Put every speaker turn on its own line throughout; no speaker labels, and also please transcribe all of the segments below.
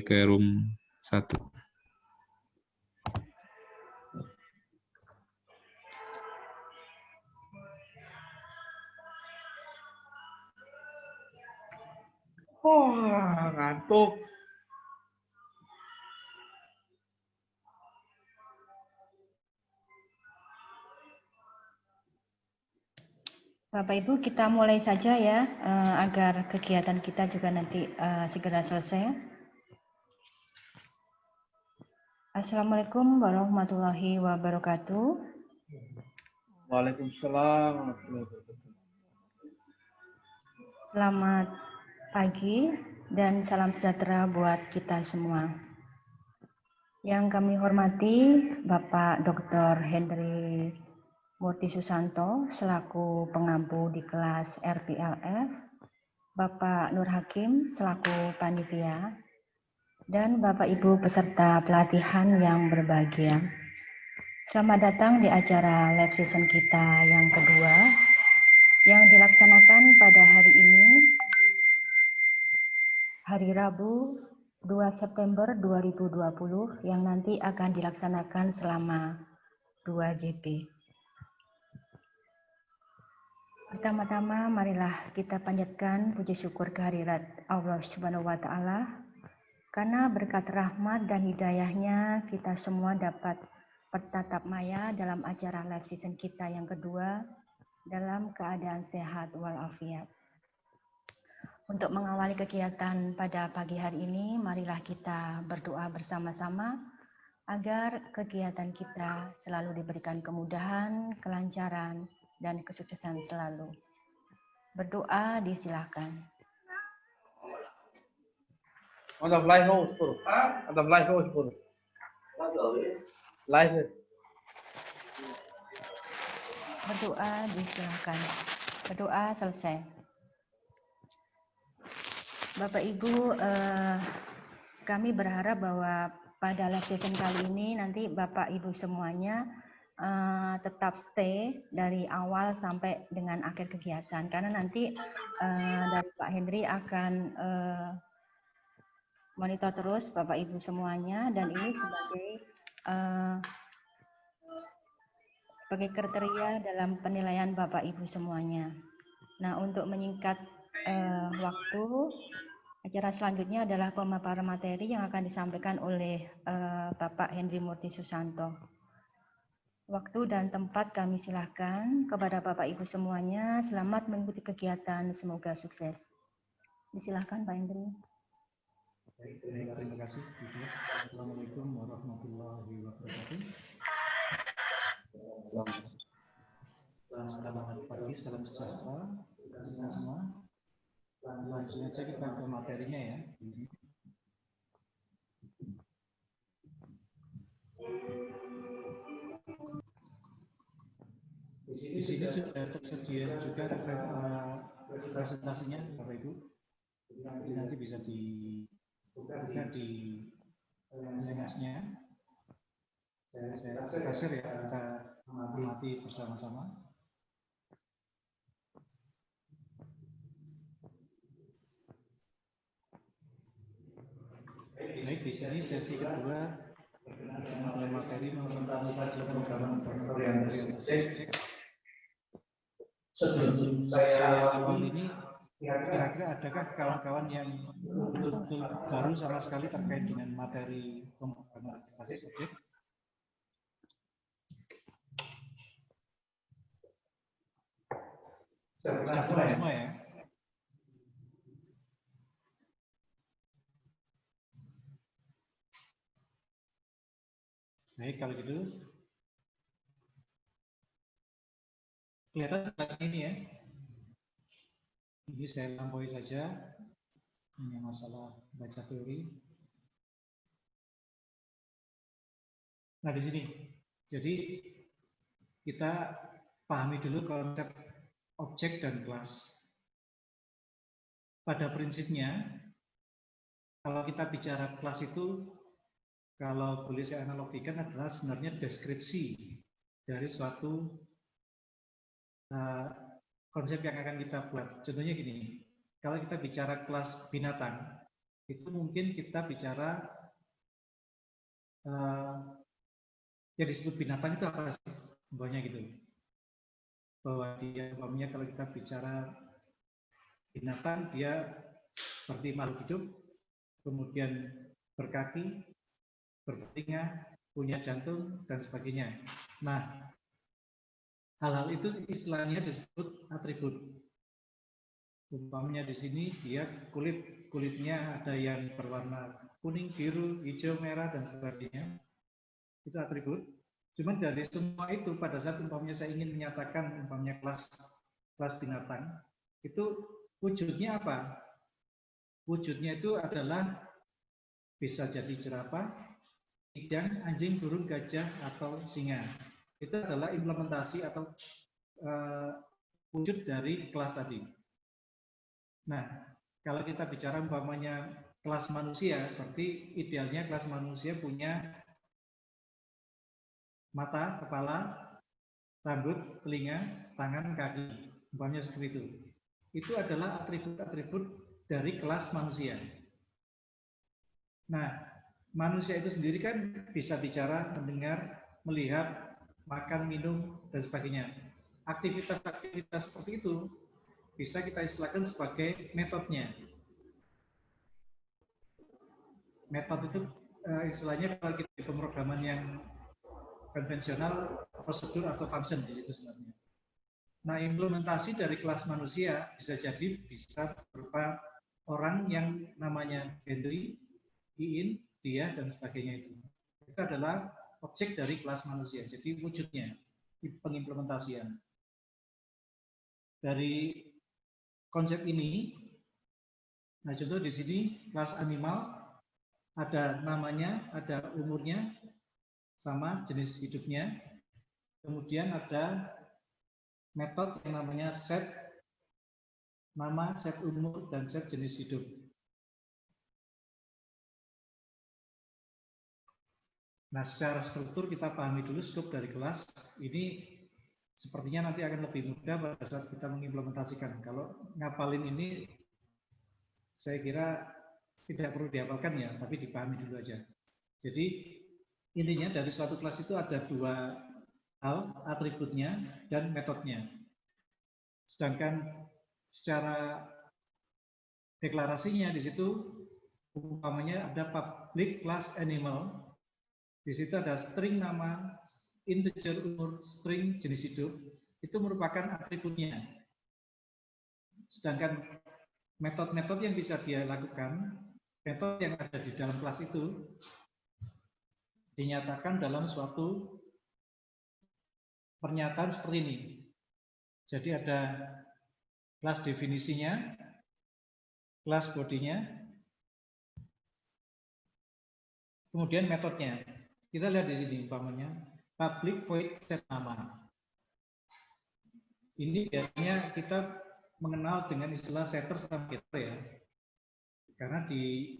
ke room 1.
Ngantuk.
Bapak Ibu, kita mulai saja ya, agar kegiatan kita juga nanti segera selesai. Assalamualaikum warahmatullahi wabarakatuh.
Waalaikumsalam warahmatullahi wabarakatuh.
Selamat pagi dan salam sejahtera buat kita semua. Yang kami hormati Bapak Dr. Hendri Murti Susanto selaku pengampu di kelas RPLF, Bapak Nur Hakim selaku panitia, dan Bapak Ibu peserta pelatihan yang berbahagia. Selamat datang di acara live session kita yang kedua yang dilaksanakan pada hari ini, hari Rabu 2 September 2020 yang nanti akan dilaksanakan selama 2 JP. Pertama-tama marilah kita panjatkan puji syukur kehadirat Allah Subhanahu wa taala karena berkat rahmat dan hidayahnya kita semua dapat bertatap maya dalam acara live session kita yang kedua dalam keadaan sehat walafiat. Untuk mengawali kegiatan pada pagi hari ini, marilah kita berdoa bersama-sama agar kegiatan kita selalu diberikan kemudahan, kelancaran, dan kesuksesan selalu. Berdoa disilahkan.
Ada live host pur. Ada live host pur. Live.
Berdoa disilahkan. Berdoa selesai. Bapak Ibu, kami berharap bahwa pada live session kali ini nanti Bapak Ibu semuanya tetap stay dari awal sampai dengan akhir kegiatan, karena nanti dari Pak Hendri akan monitor terus Bapak Ibu semuanya, dan ini sebagai kriteria dalam penilaian Bapak Ibu semuanya. Nah, untuk menyingkat waktu, acara selanjutnya adalah pemaparan materi yang akan disampaikan oleh Bapak Hendri Murti Susanto. Waktu dan tempat kami silahkan kepada Bapak Ibu semuanya. Selamat mengikuti kegiatan, semoga sukses. Disilahkan Pak Hendri.
Baik, terima kasih. Assalamualaikum warahmatullahi wabarakatuh. Selamat pagi, salam sejahtera kita semua. Langsung aja kita ke materinya ya. Di sini sudah tersedia juga presentasinya, Bapak Ibu. Jadi nanti bisa dibuka di LMS-nya. Saya kasih ya, kita amati bersama-sama. Baik, di sini sesi kedua dengan materi mengimplementasi program orientasi objek. Sebelum saya awal ini, kira-kira adakah kawan-kawan yang betul-betul baru sama sekali terkait dengan materi pemrograman orientasi objek? Sudah semua ya? Baik, kalau gitu kelihatan seperti ini ya. Ini saya lampaui saja, hanya masalah baca teori. Nah di sini, jadi kita pahami dulu konsep objek dan kelas. Pada prinsipnya, kalau kita bicara kelas itu, kalau boleh saya analogikan adalah sebenarnya deskripsi dari suatu konsep yang akan kita buat. Contohnya gini, kalau kita bicara kelas binatang, itu mungkin kita bicara yang disebut binatang itu apa sih? Umpamanya gitu. Bahwa dia umpamanya kalau kita bicara binatang, dia seperti makhluk hidup, kemudian berkaki, bertelinga, punya jantung, dan sebagainya. Nah, hal-hal itu istilahnya disebut atribut. Umpamanya di sini dia kulitnya ada yang berwarna kuning, biru, hijau, merah, dan sebagainya. Itu atribut. Cuman dari semua itu pada saat umpamanya saya ingin menyatakan umpamanya kelas binatang, itu wujudnya apa? Wujudnya itu adalah bisa jadi jerapah, kijang, anjing, burung, gajah, atau singa. Itu adalah implementasi atau wujud dari kelas tadi. Nah, kalau kita bicara umpamanya kelas manusia, berarti idealnya kelas manusia punya mata, kepala, rambut, telinga, tangan, kaki. Umpamanya seperti itu. Itu adalah atribut-atribut dari kelas manusia. Nah, manusia itu sendiri kan bisa bicara, mendengar, melihat, makan, minum, dan sebagainya. Aktivitas-aktivitas seperti itu bisa kita istilahkan sebagai metodenya. Metode itu istilahnya kalau kita di pemrograman yang konvensional, prosedur atau function di situ sebenarnya. Nah, implementasi dari kelas manusia bisa jadi bisa berupa orang yang namanya Henry, Iin, dia, dan sebagainya itu. Itu adalah objek dari kelas manusia. Jadi wujudnya, pengimplementasian. Dari konsep ini, nah contoh di sini kelas animal, ada namanya, ada umurnya, sama jenis hidupnya. Kemudian ada metode yang namanya set nama, set umur, dan set jenis hidup. Nah, secara struktur kita pahami dulu skop dari kelas. Ini sepertinya nanti akan lebih mudah pada saat kita mengimplementasikan. Kalau ngapalin ini, saya kira tidak perlu dihafalkan ya, tapi dipahami dulu aja. Jadi intinya dari suatu kelas itu ada dua hal, atributnya dan metodenya. Sedangkan secara deklarasinya di situ umpamanya ada public class animal. Di situ ada string nama, integer umur, string jenis hidup. Itu merupakan atributnya. Sedangkan metode-metode yang bisa dia lakukan, metode yang ada di dalam kelas itu dinyatakan dalam suatu pernyataan seperti ini. Jadi ada kelas definisinya, kelas bodinya, kemudian metodenya. Kita lihat di sini umpamanya public void set nama. Ini biasanya kita mengenal dengan istilah setter sama getter ya. Karena di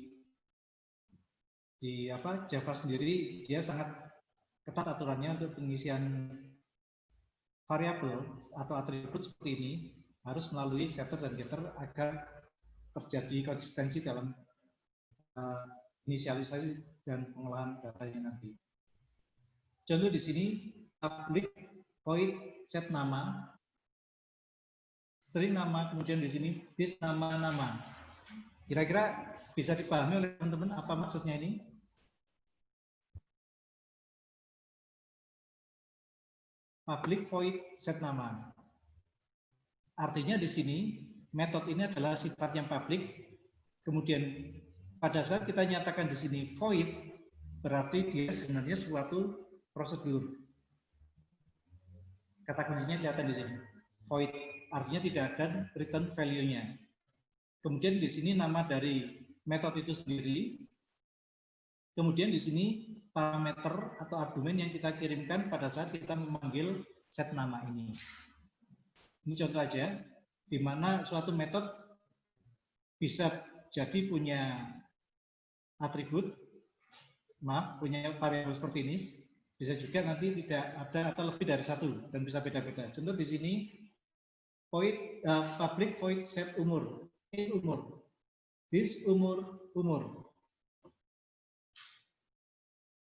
Java sendiri dia sangat ketat aturannya untuk pengisian variabel atau atribut seperti ini harus melalui setter dan getter agar terjadi konsistensi dalam inisialisasi dan pengolahan datanya nanti. Contoh di sini public void set nama, string nama, kemudian di sini this nama. Kira-kira bisa dipahami oleh teman-teman apa maksudnya ini? Public void set nama. Artinya di sini metode ini adalah sifat yang public. Kemudian pada saat kita nyatakan di sini void, berarti dia sebenarnya suatu prosedur. Kata kuncinya kelihatan di sini. Void artinya tidak ada return value-nya. Kemudian di sini nama dari metode itu sendiri. Kemudian di sini parameter atau argumen yang kita kirimkan pada saat kita memanggil set nama ini. Ini contoh aja, di mana suatu metode bisa jadi punya atribut, punya variabel seperti ini, bisa juga nanti tidak ada atau lebih dari satu dan bisa beda-beda. Contoh di sini void public void set umur. Ini umur. This umur umur.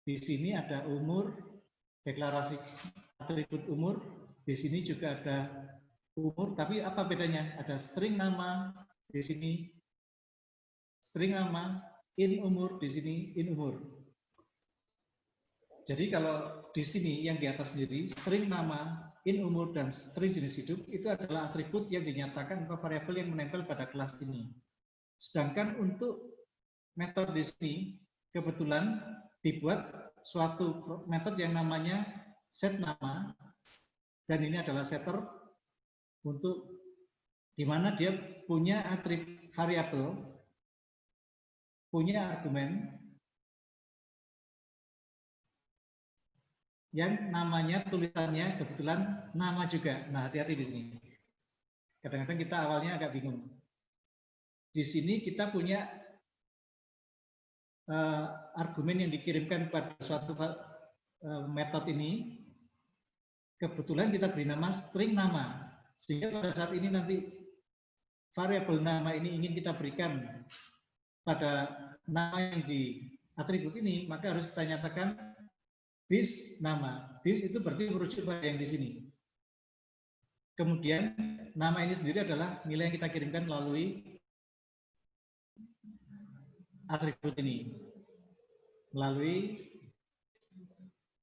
Di sini ada umur, deklarasi atribut umur. Di sini juga ada umur, tapi apa bedanya? Ada string nama di sini, string nama, in umur di sini, in umur. Jadi kalau di sini yang di atas sendiri, string nama, in umur, dan string jenis hidup itu adalah atribut yang dinyatakan atau variabel yang menempel pada kelas ini. Sedangkan untuk metode di sini kebetulan dibuat suatu metode yang namanya set nama, dan ini adalah setter untuk di mana dia punya atribut variabel, punya argumen yang namanya tulisannya kebetulan nama juga. Nah, hati-hati di sini. Kadang-kadang kita awalnya agak bingung. Di sini kita punya argumen yang dikirimkan pada suatu metode ini, kebetulan kita beri nama string nama, sehingga pada saat ini nanti variabel nama ini ingin kita berikan pada nama yang di atribut ini, maka harus kita nyatakan this nama. This itu berarti merujuk pada yang di sini. Kemudian nama ini sendiri adalah nilai yang kita kirimkan melalui atribut ini, melalui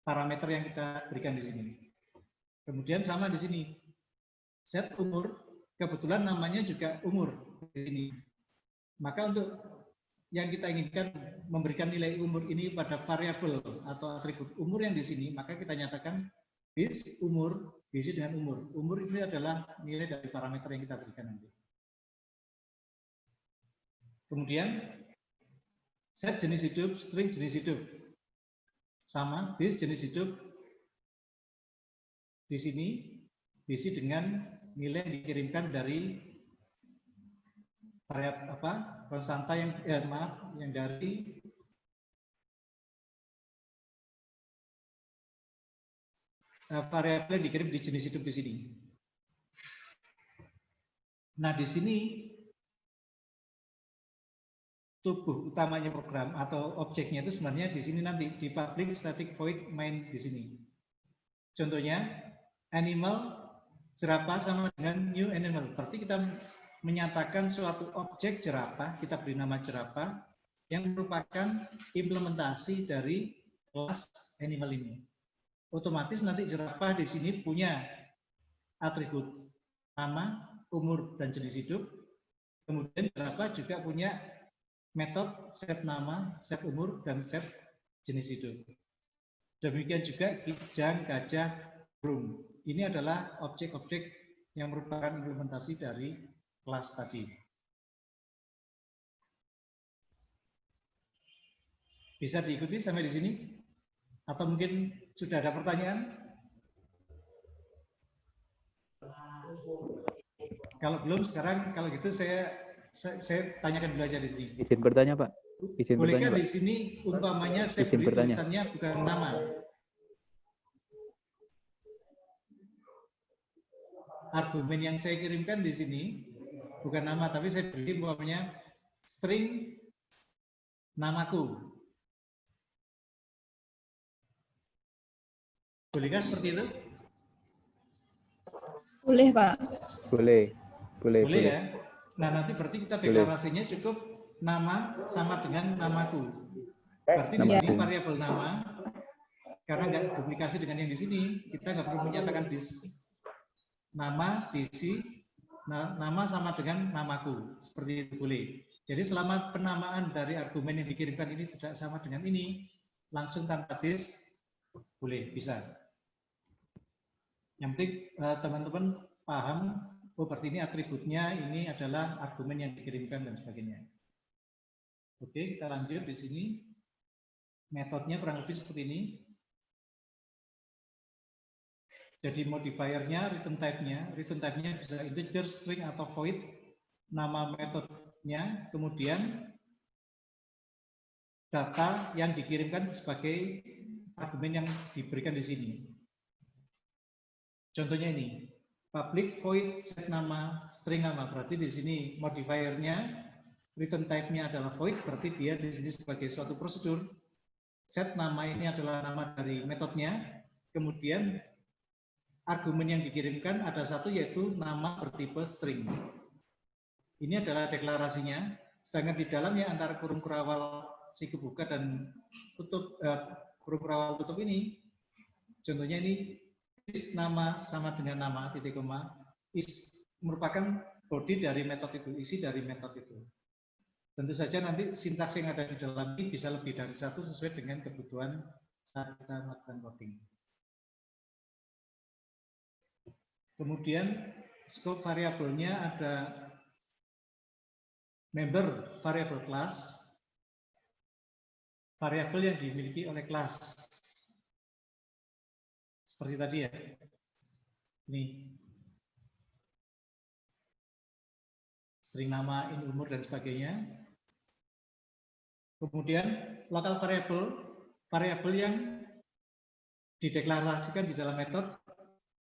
parameter yang kita berikan di sini. Kemudian sama di sini, set umur, kebetulan namanya juga umur di sini. Maka untuk yang kita inginkan memberikan nilai umur ini pada variabel atau atribut umur yang di sini, maka kita nyatakan this umur diisi dengan umur. Umur ini adalah nilai dari parameter yang kita berikan nanti. Kemudian set jenis hidup, string jenis hidup. Sama, this jenis hidup di sini diisi dengan nilai yang dikirimkan dari variabel konstanta yang yang dari variabel yang dikirim di jenis hidup di sini. Nah, di sini tubuh utamanya program atau objeknya itu sebenarnya di sini nanti di public static void main di sini. Contohnya animal jerapah sama dengan new animal. Berarti kita menyatakan suatu objek jerapah, kita beri nama jerapah yang merupakan implementasi dari kelas animal ini. Otomatis nanti jerapah di sini punya atribut nama, umur, dan jenis hidup. Kemudian jerapah juga punya metode set nama, set umur, dan set jenis hidup. Demikian juga kijang, gajah, burung. Ini adalah objek-objek yang merupakan implementasi dari kelas tadi. Bisa diikuti sampai di sini? Atau mungkin sudah ada pertanyaan? Kalau belum, sekarang kalau gitu saya tanyakan dulu aja di sini.
Izin bertanya, Pak. Izin
Bolehkah
bertanya,
di sini umpamanya saya beri tulisannya bukan nama? Argumen yang saya kirimkan di sini bukan nama, tapi saya beri umpamanya string namaku. Bolehkah seperti itu?
Boleh, Pak.
Boleh.
Boleh ya. Nah, nanti berarti kita deklarasinya cukup nama sama dengan namaku. Berarti di sini variabel nama, karena nggak duplikasi dengan yang di sini, kita nggak perlu menyatakan nama diisi nama sama dengan namaku. Seperti itu boleh. Jadi selama penamaan dari argumen yang dikirimkan ini tidak sama dengan ini, langsung tanpa dis, boleh, bisa. Yang penting teman-teman paham, oh berarti ini atributnya, ini adalah argumen yang dikirimkan dan sebagainya. Oke, kita lanjut di sini. Metodenya kurang lebih seperti ini. Jadi modifiernya, return type-nya bisa integer, string, atau void. Nama metodenya, kemudian data yang dikirimkan sebagai argumen yang diberikan di sini. Contohnya ini, public void set nama, string nama. Berarti di sini modifiernya return type-nya adalah void, berarti dia di sini sebagai suatu prosedur. Set nama ini adalah nama dari metodenya, kemudian argumen yang dikirimkan ada satu yaitu nama bertipe string. Ini adalah deklarasinya, sedangkan di dalamnya antara kurung kurawal si kebuka dan tutup kurung kurawal tutup ini, contohnya ini is nama sama dengan nama titik koma, is merupakan body dari metode itu, isi dari metode itu. Tentu saja nanti sintaks yang ada di dalam ini bisa lebih dari satu sesuai dengan kebutuhan saat kita melakukan coding. Kemudian scope variabelnya ada member variable class, variabel yang dimiliki oleh kelas. Seperti tadi ya. Ini. String nama, ini umur dan sebagainya. Kemudian local variable, variabel yang dideklarasikan di dalam metode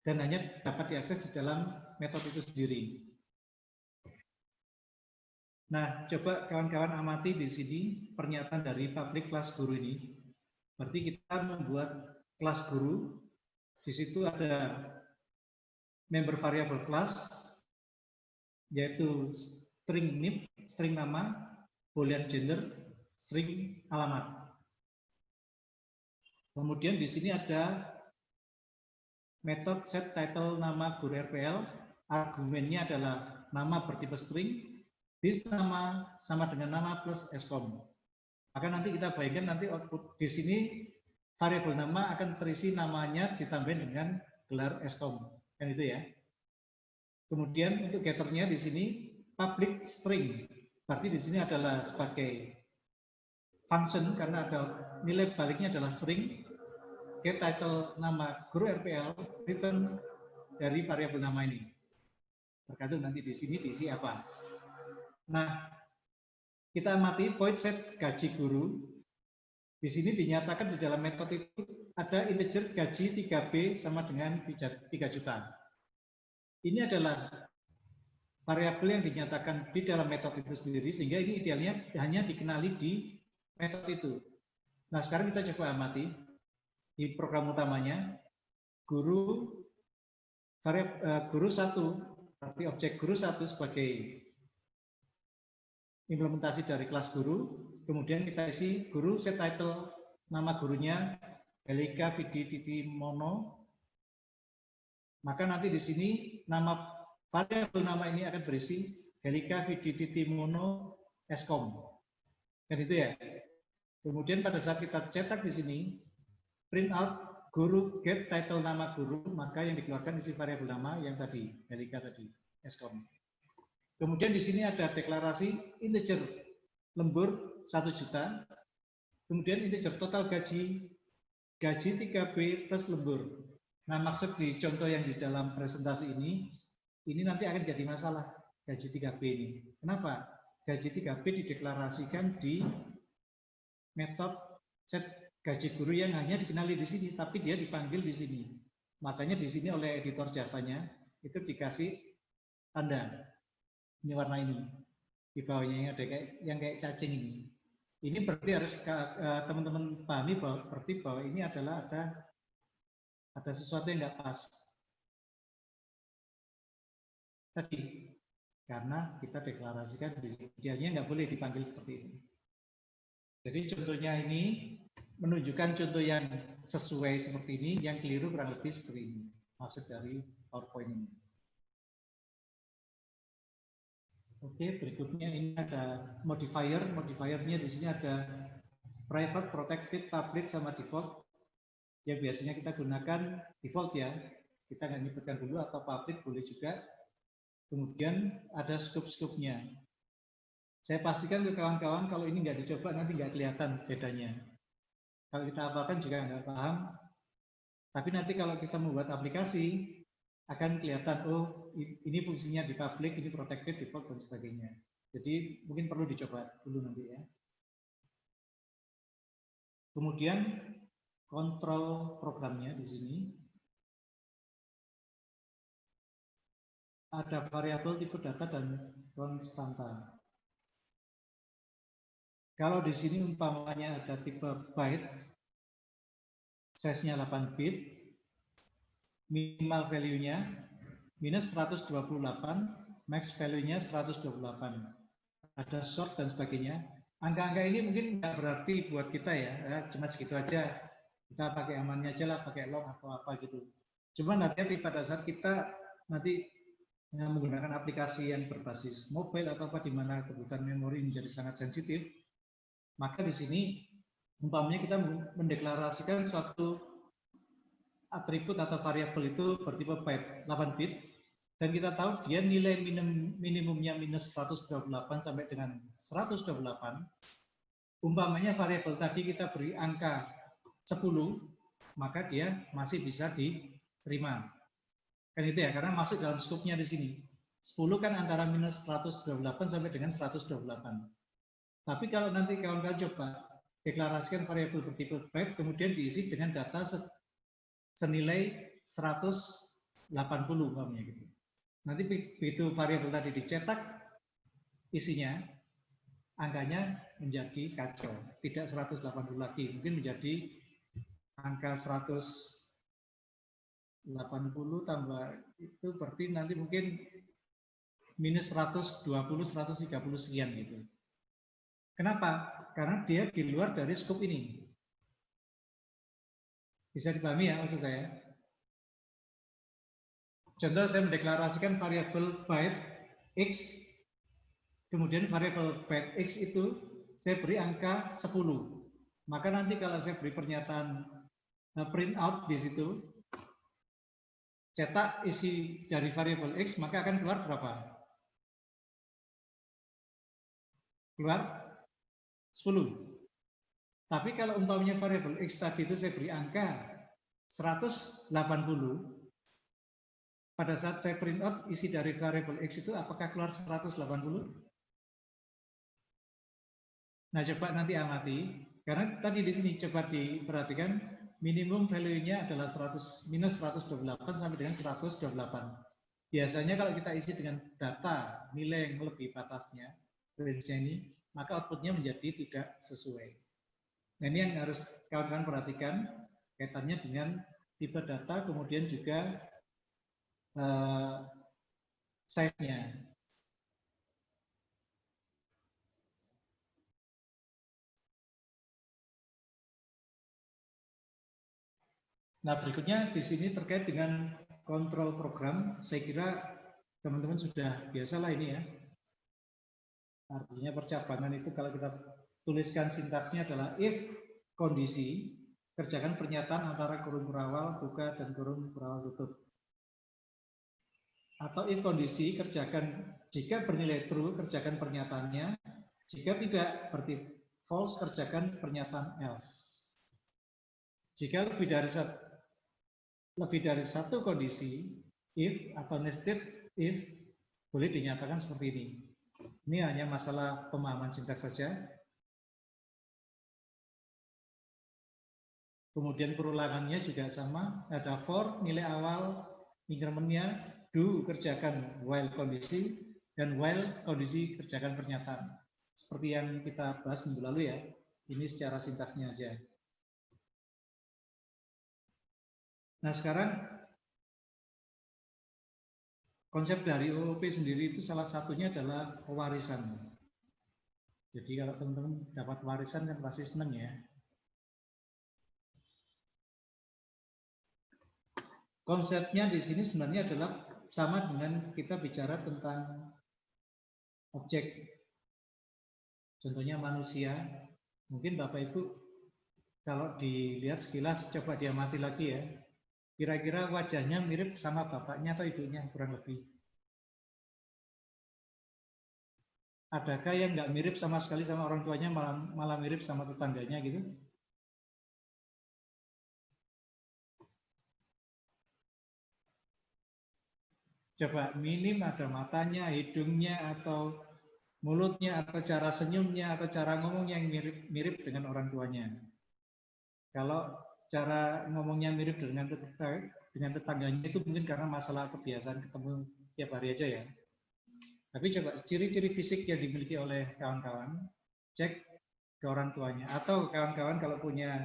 dan hanya dapat diakses di dalam metode itu sendiri. Nah, coba kawan-kawan amati di sini pernyataan dari public kelas guru ini. Berarti kita membuat kelas guru, di situ ada member variable class, yaitu string name, string nama, boolean gender, string alamat. Kemudian di sini ada metode set title nama guru RPL, argumennya adalah nama bertipe string, this nama sama dengan nama plus skom. Maka nanti kita bayangkan nanti output di sini variabel nama akan terisi namanya ditambahin dengan gelar skom, kan itu ya. Kemudian untuk getternya di sini public string, berarti di sini adalah sebagai function karena ada nilai baliknya adalah string, get title nama guru RPL, return dari variabel nama ini. Tergantung nanti di sini diisi apa. Nah, kita amati void set gaji guru. Di sini dinyatakan di dalam metode itu ada integer gaji 3B sama dengan 3 juta. Ini adalah variabel yang dinyatakan di dalam metode itu sendiri, sehingga ini idealnya hanya dikenali di metode itu. Nah, sekarang kita coba amati di program utamanya, guru 1, berarti objek guru 1 sebagai implementasi dari kelas guru, kemudian kita isi guru set title nama gurunya Helika Vidi Mono. Maka nanti di sini nama variabel nama ini akan berisi Helika Vidi Mono skom. Kan itu ya. Kemudian pada saat kita cetak di sini print out guru get title nama guru, maka yang dikeluarkan isi variabel nama yang tadi Helika tadi skom. Kemudian di sini ada deklarasi integer lembur 1 juta. Kemudian integer total gaji 3B plus lembur. Nah, maksud di contoh yang di dalam presentasi ini nanti akan jadi masalah gaji 3B ini. Kenapa? Gaji 3B dideklarasikan di metode set gaji guru yang hanya dikenali di sini, tapi dia dipanggil di sini. Makanya di sini oleh editor Java-nya itu dikasih tanda. Ini warna ini. Di bawahnya yang kayak cacing ini. Ini berarti harus teman-teman pahami bahwa ini adalah ada sesuatu yang nggak pas. Tadi karena kita deklarasikan di sini, idealnya nggak boleh dipanggil seperti ini. Jadi contohnya ini menunjukkan contoh yang sesuai seperti ini, yang keliru kurang lebih seperti ini. Maksud dari PowerPoint ini. Oke, berikutnya ini ada modifier. Modifiernya di sini ada private, protected, public, sama default. Yang biasanya kita gunakan default ya. Kita nggak nyebutkan dulu, atau public boleh juga. Kemudian ada scope-scope-nya. Saya pastikan ke kawan-kawan kalau ini nggak dicoba nanti nggak kelihatan bedanya. Kalau kita hafalkan juga nggak paham. Tapi nanti kalau kita membuat aplikasi akan kelihatan, oh ini fungsinya di public, ini protected, default, dan sebagainya. Jadi mungkin perlu dicoba dulu nanti ya. Kemudian kontrol programnya di sini. Ada variabel tipe data dan konstanta. Kalau di sini umpamanya ada tipe byte, size-nya 8 bit, minimal value-nya minus 128, max value-nya 128. Ada short dan sebagainya. Angka-angka ini mungkin nggak berarti buat kita ya, cuma segitu aja. Kita pakai amannya aja lah, pakai long atau apa gitu. Cuma nanti pada saat kita nanti menggunakan aplikasi yang berbasis mobile atau apa di mana kebutuhan memori menjadi sangat sensitif, maka di sini umpamanya kita mendeklarasikan suatu atribut atau variabel itu bertipe byte 8 bit, dan kita tahu dia nilai minimumnya minus 128 sampai dengan 128. Umpamanya variabel tadi kita beri angka 10, maka dia masih bisa diterima. Kan itu ya, karena masuk dalam skopnya di sini. 10 kan antara minus 128 sampai dengan 128. Tapi kalau nanti kawan-kawan coba deklarasikan variabel bertipe byte, kemudian diisi dengan data senilai 180 umpamanya gitu. Nanti begitu variabel tadi dicetak, isinya, angkanya menjadi kacau. Tidak 180 lagi, mungkin menjadi angka 180 tambah itu berarti nanti mungkin minus 120, 130 sekian gitu. Kenapa? Karena dia di luar dari skop ini. Bisa dipahami ya maksud saya? Contoh saya mendeklarasikan variabel byte x, kemudian variabel byte x itu saya beri angka 10. Maka nanti kalau saya beri pernyataan print out di situ, cetak isi dari variabel x, maka akan keluar berapa? Keluar 10. Tapi kalau umpamanya variabel x tadi itu saya beri angka 180, pada saat saya print out isi dari variabel x itu apakah keluar 180? Nah, coba nanti amati, karena tadi di sini coba diperhatikan minimum value-nya adalah minus 128 sampai dengan 128. Biasanya kalau kita isi dengan data nilai yang lebih batasnya, range-nya ini, maka output-nya menjadi tidak sesuai. Nah, ini yang harus kawan-kawan perhatikan kaitannya dengan tipe data, kemudian juga size-nya. Nah, berikutnya di sini terkait dengan kontrol program, saya kira teman-teman sudah biasalah ini ya. Artinya percabangan itu kalau kita tuliskan sintaksnya adalah if kondisi, kerjakan pernyataan antara kurung berawal buka dan kurung berawal tutup. Atau if kondisi, kerjakan jika bernilai true, kerjakan pernyataannya. Jika tidak, berarti false, kerjakan pernyataan else. Jika lebih dari satu kondisi, if atau nested if, boleh dinyatakan seperti ini. Ini hanya masalah pemahaman sintaks saja. Kemudian perulangannya juga sama. Ada for, nilai awal, increment-nya, do, kerjakan while kondisi, dan while kondisi, kerjakan pernyataan. Seperti yang kita bahas minggu lalu ya. Ini secara sintaksnya aja. Nah, sekarang konsep dari OOP sendiri itu salah satunya adalah pewarisan. Jadi kalau teman-teman dapat warisan kan pasti senang ya. Konsepnya di sini sebenarnya adalah sama dengan kita bicara tentang objek. Contohnya manusia. Mungkin Bapak Ibu kalau dilihat sekilas coba diamati lagi ya. Kira-kira wajahnya mirip sama bapaknya atau ibunya kurang lebih. Adakah yang nggak mirip sama sekali sama orang tuanya, malah mirip sama tetangganya gitu? Coba minim ada matanya, hidungnya, atau mulutnya, atau cara senyumnya, atau cara ngomongnya yang mirip dengan orang tuanya. Kalau cara ngomongnya mirip dengan tetangganya itu mungkin karena masalah kebiasaan ketemu tiap hari aja ya. Tapi coba ciri-ciri fisik yang dimiliki oleh kawan-kawan, cek ke orang tuanya. Atau kawan-kawan kalau punya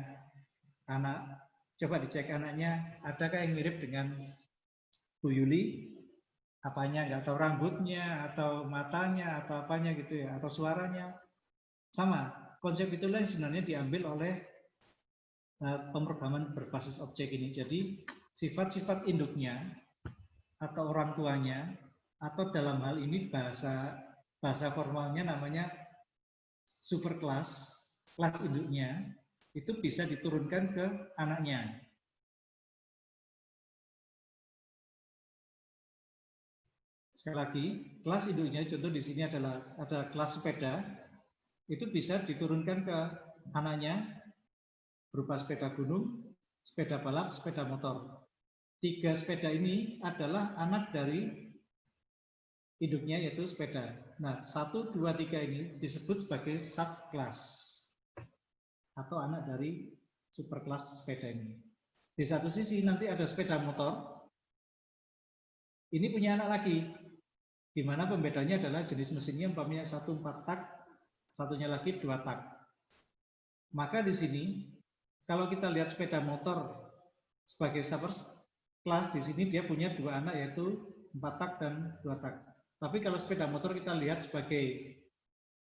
anak, coba dicek anaknya, adakah yang mirip dengan Bu Yuli? Apanya, nggak tahu rambutnya, atau matanya, atau apanya gitu ya, atau suaranya. Sama, konsep itulah yang sebenarnya diambil oleh pemrograman berbasis objek ini. Jadi, sifat-sifat induknya, atau orang tuanya, atau dalam hal ini bahasa formalnya namanya superclass, kelas induknya, itu bisa diturunkan ke anaknya. Sekali lagi, kelas induknya contoh di sini adalah ada kelas sepeda, itu bisa diturunkan ke anaknya berupa sepeda gunung, sepeda balap, sepeda motor. 3 sepeda ini adalah anak dari induknya yaitu sepeda. Nah, 1, 2, 3 ini disebut sebagai subclass atau anak dari superclass sepeda ini. Di satu sisi nanti ada sepeda motor, ini punya anak lagi, di mana pembedanya adalah jenis mesinnya umpamanya 1 4 tak, satunya lagi 2 tak. Maka di sini kalau kita lihat sepeda motor sebagai subclass, di sini dia punya 2 anak yaitu 4 tak dan 2 tak. Tapi kalau sepeda motor kita lihat sebagai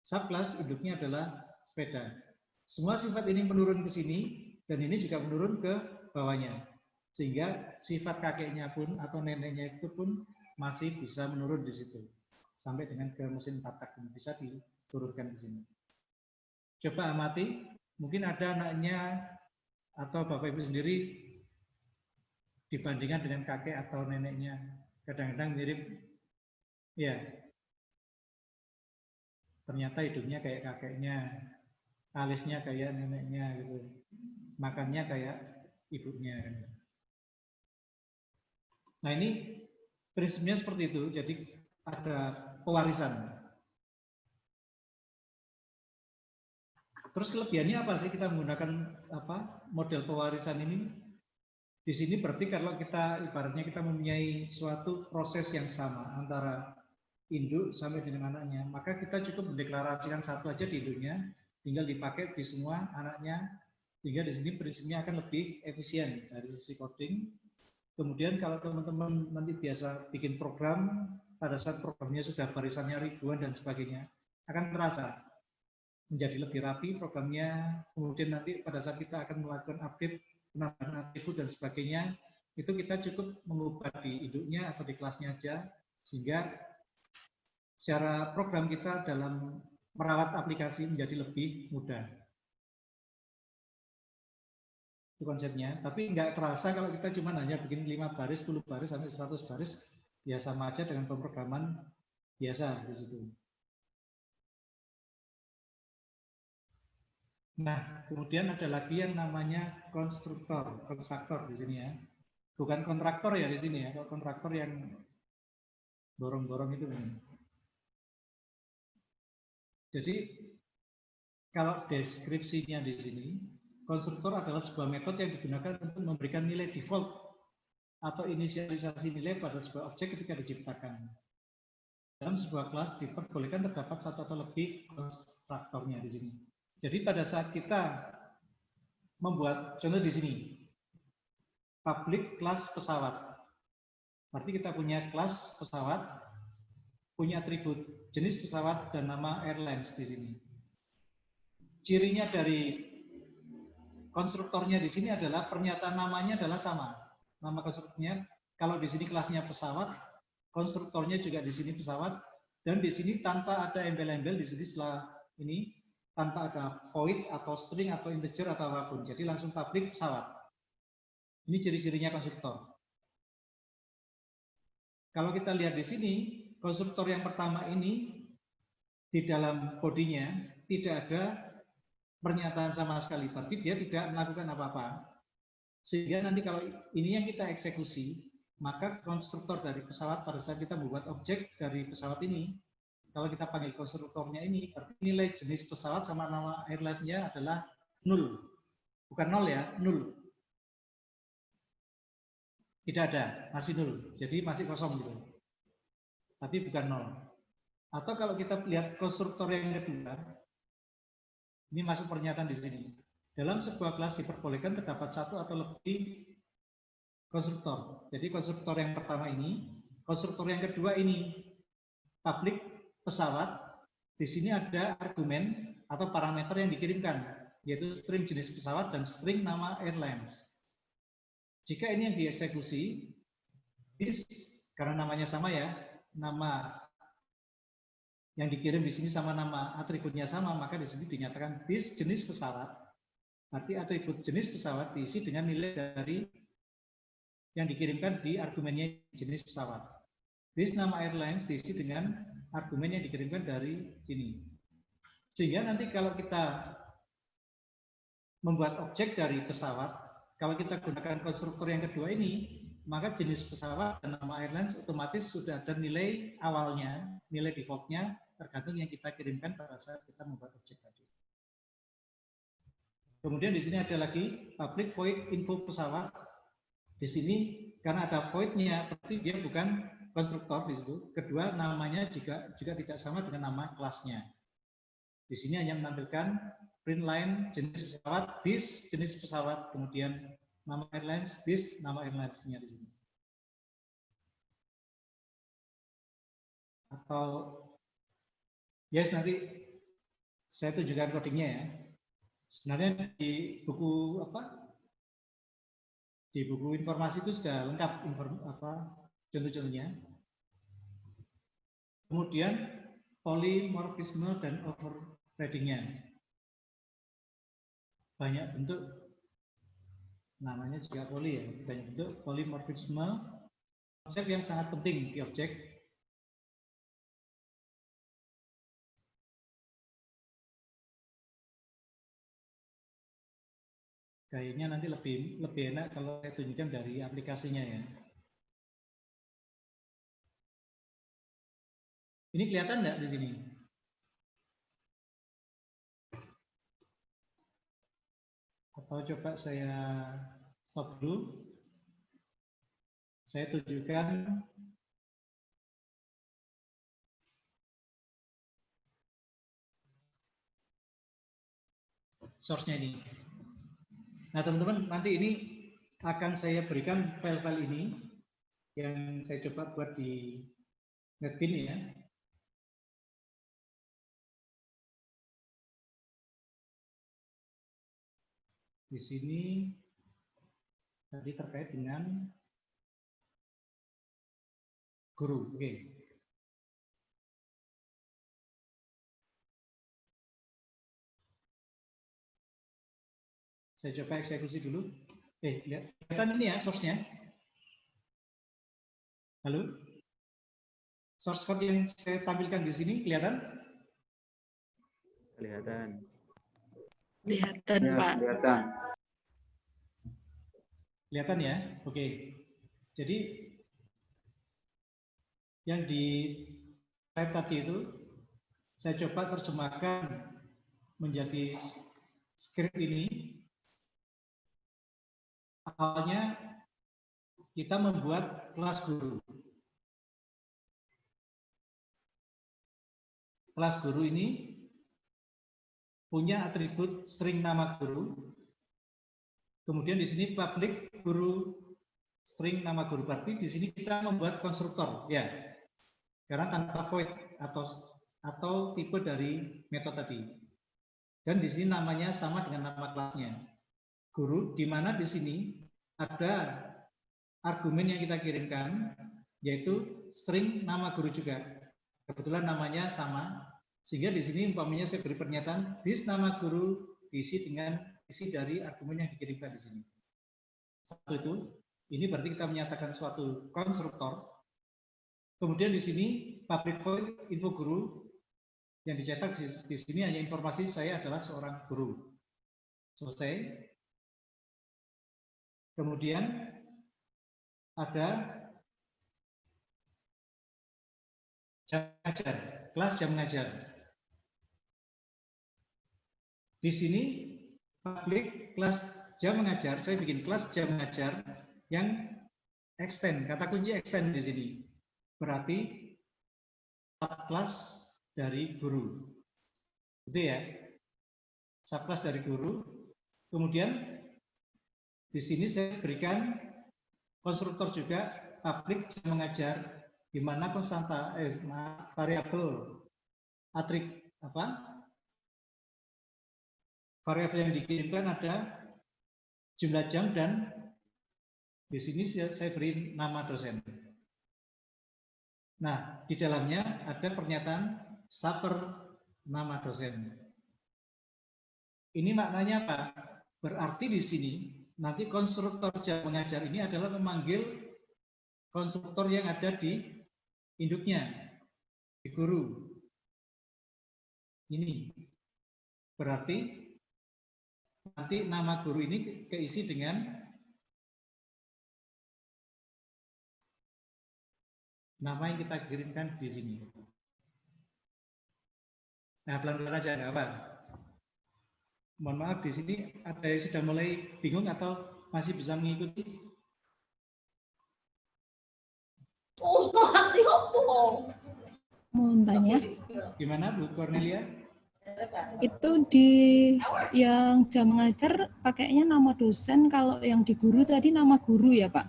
subclass, induknya adalah sepeda. Semua sifat ini menurun ke sini dan ini juga menurun ke bawahnya. Sehingga sifat kakeknya pun atau neneknya itu pun masih bisa menurun di situ sampai dengan ke mesin 4 tak bisa diturunkan di sini. Coba amati, mungkin ada anaknya atau bapak ibu sendiri dibandingkan dengan kakek atau neneknya, kadang-kadang mirip, ya. Ternyata hidungnya kayak kakeknya, alisnya kayak neneknya gitu, makannya kayak ibunya. Nah ini prinsipnya seperti itu, jadi ada pewarisan. Terus kelebihannya apa sih kita menggunakan model pewarisan ini? Di sini berarti kalau kita ibaratnya kita mempunyai suatu proses yang sama antara induk sampai dengan anaknya, maka kita cukup mendeklarasikan satu aja di induknya, tinggal dipakai di semua anaknya, sehingga di sini prinsipnya akan lebih efisien dari sisi coding. Kemudian kalau teman-teman nanti biasa bikin program, pada saat programnya sudah barisannya ribuan dan sebagainya, akan terasa menjadi lebih rapi programnya. Kemudian nanti pada saat kita akan melakukan update, penambahan atribut dan sebagainya, itu kita cukup mengubah di induknya atau di kelasnya aja, sehingga secara program kita dalam merawat aplikasi menjadi lebih mudah. Itu konsepnya, tapi nggak terasa kalau kita cuma hanya bikin 5 baris, 10 baris, sampai 100 baris, ya sama aja dengan pemrograman biasa di situ. Nah, kemudian ada lagi yang namanya konstruktor di sini ya. Bukan kontraktor ya di sini ya, kalau kontraktor yang dorong-dorong itu. Jadi, kalau deskripsinya di sini, konstruktor adalah sebuah metode yang digunakan untuk memberikan nilai default atau inisialisasi nilai pada sebuah objek ketika diciptakan. Dalam sebuah kelas diperbolehkan terdapat satu atau lebih konstruktornya di sini. Jadi pada saat kita membuat contoh di sini, public kelas pesawat. Berarti kita punya kelas pesawat, punya atribut jenis pesawat dan nama airlines di sini. Cirinya dari konstruktornya di sini adalah pernyataan namanya adalah sama. Nama konstruktornya, kalau di sini kelasnya pesawat, konstruktornya juga di sini pesawat, dan di sini tanpa ada embel-embel di sini setelah ini, tanpa ada void atau string atau integer atau apapun. Jadi langsung public pesawat. Ini ciri-cirinya konstruktor. Kalau kita lihat di sini, konstruktor yang pertama ini di dalam bodinya tidak ada pernyataan sama sekali, berarti dia tidak melakukan apa-apa. Sehingga nanti kalau ini yang kita eksekusi, maka konstruktor dari pesawat pada saat kita membuat objek dari pesawat ini, kalau kita panggil konstruktornya ini, berarti nilai jenis pesawat sama nama airlines-nya adalah 0. Bukan 0 ya, 0. Tidak ada, masih 0. Jadi masih kosong gitu. Tapi bukan 0. Atau kalau kita lihat konstruktor yang kedua, Ini masuk pernyataan di sini. Dalam sebuah kelas diperbolehkan terdapat satu atau lebih konstruktor. Jadi konstruktor yang pertama ini, konstruktor yang kedua ini, publik pesawat. Di sini ada argumen atau parameter yang dikirimkan, yaitu string jenis pesawat dan string nama airlines. Jika ini yang dieksekusi, karena namanya sama ya, nama yang dikirim di sini sama nama atributnya sama, maka di sini dinyatakan this jenis pesawat. Arti atribut jenis pesawat diisi dengan nilai dari yang dikirimkan di argumennya jenis pesawat. This nama airlines diisi dengan argumen yang dikirimkan dari sini. Sehingga nanti kalau kita membuat objek dari pesawat, kalau kita gunakan konstruktor yang kedua ini, maka jenis pesawat dan nama airlines otomatis sudah ada nilai awalnya, nilai defaultnya, tergantung yang kita kirimkan pada saat kita membuat objek tadi. Kemudian di sini ada lagi public void info pesawat. Di sini karena ada void-nya, berarti dia bukan konstruktor di situ. Kedua, namanya juga tidak sama dengan nama kelasnya. Di sini hanya menampilkan print line jenis pesawat, this jenis pesawat, kemudian nama airlines, this nama airlines-nya di sini. Atau yes, nanti saya tunjukkan codingnya ya. Sebenarnya di buku di buku informasi itu sudah lengkap contoh-contohnya. Kemudian polymorphisme dan overriding-nya. Banyak bentuk, namanya juga poly ya, banyak bentuk polymorphisme, konsep yang sangat penting di objek. Kayaknya nanti lebih enak kalau saya tunjukkan dari aplikasinya ya. Ini kelihatan nggak di sini? Atau coba saya stop dulu. Saya tunjukkan source-nya ini. Nah, teman-teman, nanti ini akan saya berikan file-file ini yang saya coba buat di NetBeans ya. Di sini tadi terkait dengan guru. Oke. Saya coba eksekusi dulu. Kelihatan ini ya source-nya. Halo? Source code yang saya tampilkan di sini kelihatan?
Kelihatan.
Kelihatan,
Ya,
Pak.
kelihatan.
Kelihatan ya? Oke. Jadi yang di slide tadi itu saya coba terjemahkan menjadi script ini. Awalnya kita membuat kelas guru. Kelas guru ini punya atribut string nama guru. Kemudian di sini public guru string nama guru. Berarti di sini kita membuat konstruktor, ya. Karena tanpa void atau tipe dari metode tadi. Dan di sini namanya sama dengan nama kelasnya. Guru, di mana di sini ada argumen yang kita kirimkan, yaitu string nama guru juga. Kebetulan namanya sama, sehingga di sini umpamanya saya beri pernyataan this nama guru diisi dengan isi dari argumen yang dikirimkan di sini. Satu itu, ini berarti kita menyatakan suatu konstruktor. Kemudian di sini public void info guru yang dicetak di sini hanya informasi saya adalah seorang guru. Selesai. Kemudian ada jam mengajar, kelas jam mengajar. Di sini public kelas jam mengajar, saya bikin kelas jam mengajar yang extend, kata kunci extend di sini. Berarti kelas dari guru. Gitu ya. subclass dari guru. Kemudian di sini saya berikan konstruktor juga public jam mengajar, di mana konstanta variabel variabel yang dikirimkan ada jumlah jam dan di sini saya beri nama dosen. Nah, di dalamnya ada pernyataan saper nama dosen. Ini maknanya apa? Berarti di sini nanti konstruktor jam mengajar ini adalah memanggil konstruktor yang ada di induknya, di guru. Ini berarti nanti nama guru ini keisi dengan nama yang kita kirimkan di sini. Nah, pelan-pelan aja, nggak apa. Mohon maaf, di sini ada yang sudah mulai bingung atau masih bisa mengikuti?
Oh, hati opo.
Mohon tanya,
Gimana Bu Cornelia?
itu di yang jam mengajar pakainya nama dosen, kalau yang di guru tadi nama guru ya Pak?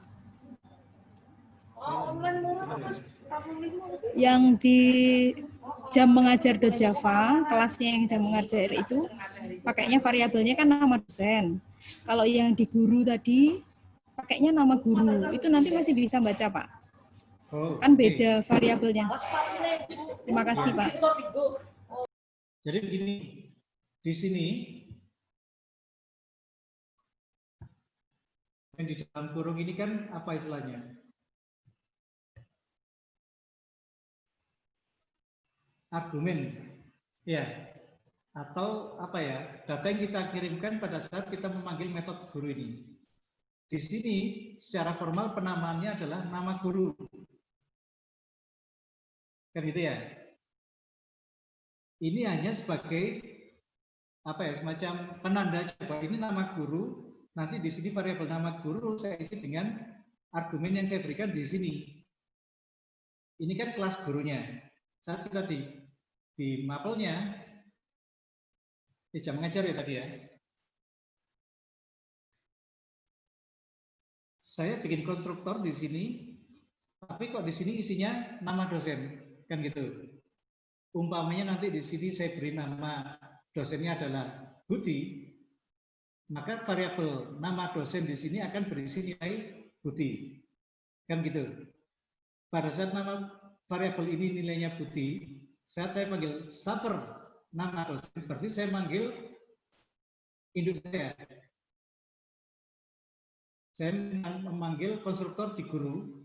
Yang di jam mengajar .java, kelasnya yang jam mengajar itu pakainya variabelnya kan nama dosen. Kalau yang di guru tadi pakainya nama guru, itu nanti masih bisa baca Pak?
Oh,
Kan beda variabelnya. Terima kasih Pak.
Jadi begini, di sini yang di dalam kurung ini kan apa istilahnya? Argumen, ya, atau apa ya? Data yang kita kirimkan pada saat kita memanggil metode guru ini. Di sini secara formal penamaannya adalah nama guru, kan gitu ya? Ini hanya sebagai apa ya, semacam penanda bahwa ini nama guru. Nanti di sini variabel nama guru saya isi dengan argumen yang saya berikan di sini. Ini kan kelas gurunya. Saat kita di mapelnya, di jam mengajar ya tadi ya. Saya bikin konstruktor di sini, tapi kok di sini isinya nama dosen, kan gitu. Umpamanya nanti di sini saya beri nama dosennya adalah Budi, maka variabel nama dosen di sini akan berisi nilai Budi, kan gitu. Pada saat nama variabel ini nilainya Budi, saat saya panggil saper nama dosen, berarti saya manggil induk saya. Saya memanggil konstruktor di guru,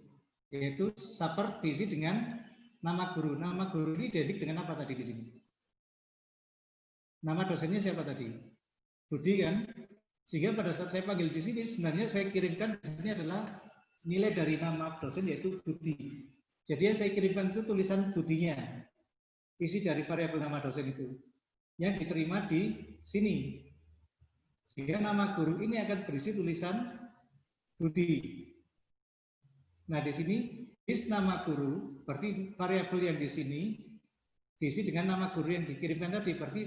yaitu saper diisi dengan nama guru. Nama guru ini identik dengan apa tadi di sini? Nama dosennya siapa tadi? Budi kan? Sehingga pada saat saya panggil di sini, sebenarnya saya kirimkan di sini adalah nilai dari nama dosen yaitu Budi. Jadi yang saya kirimkan itu tulisan Budinya, isi dari variabel nama dosen itu, yang diterima di sini. Sehingga nama guru ini akan berisi tulisan Budi. Nah di sini is nama guru, berarti variabel yang di sini diisi dengan nama guru yang dikirimkan tadi. Berarti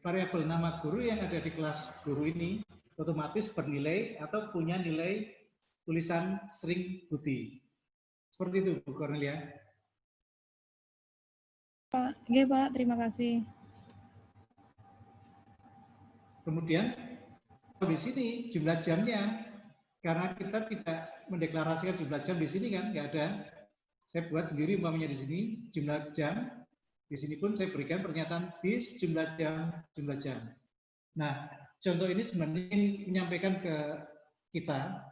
variabel nama guru yang ada di kelas guru ini otomatis bernilai atau punya nilai tulisan string Budi. Seperti itu Bu Cornelia.
Pak, oke Pak, terima kasih.
Kemudian di sini jumlah jamnya, karena kita tidak mendeklarasikan jumlah jam di sini kan, nggak ada. Saya buat sendiri umpamanya di sini jumlah jam. Di sini pun saya berikan pernyataan bis jumlah jam, jumlah jam. Nah, contoh ini sebenarnya menyampaikan ke kita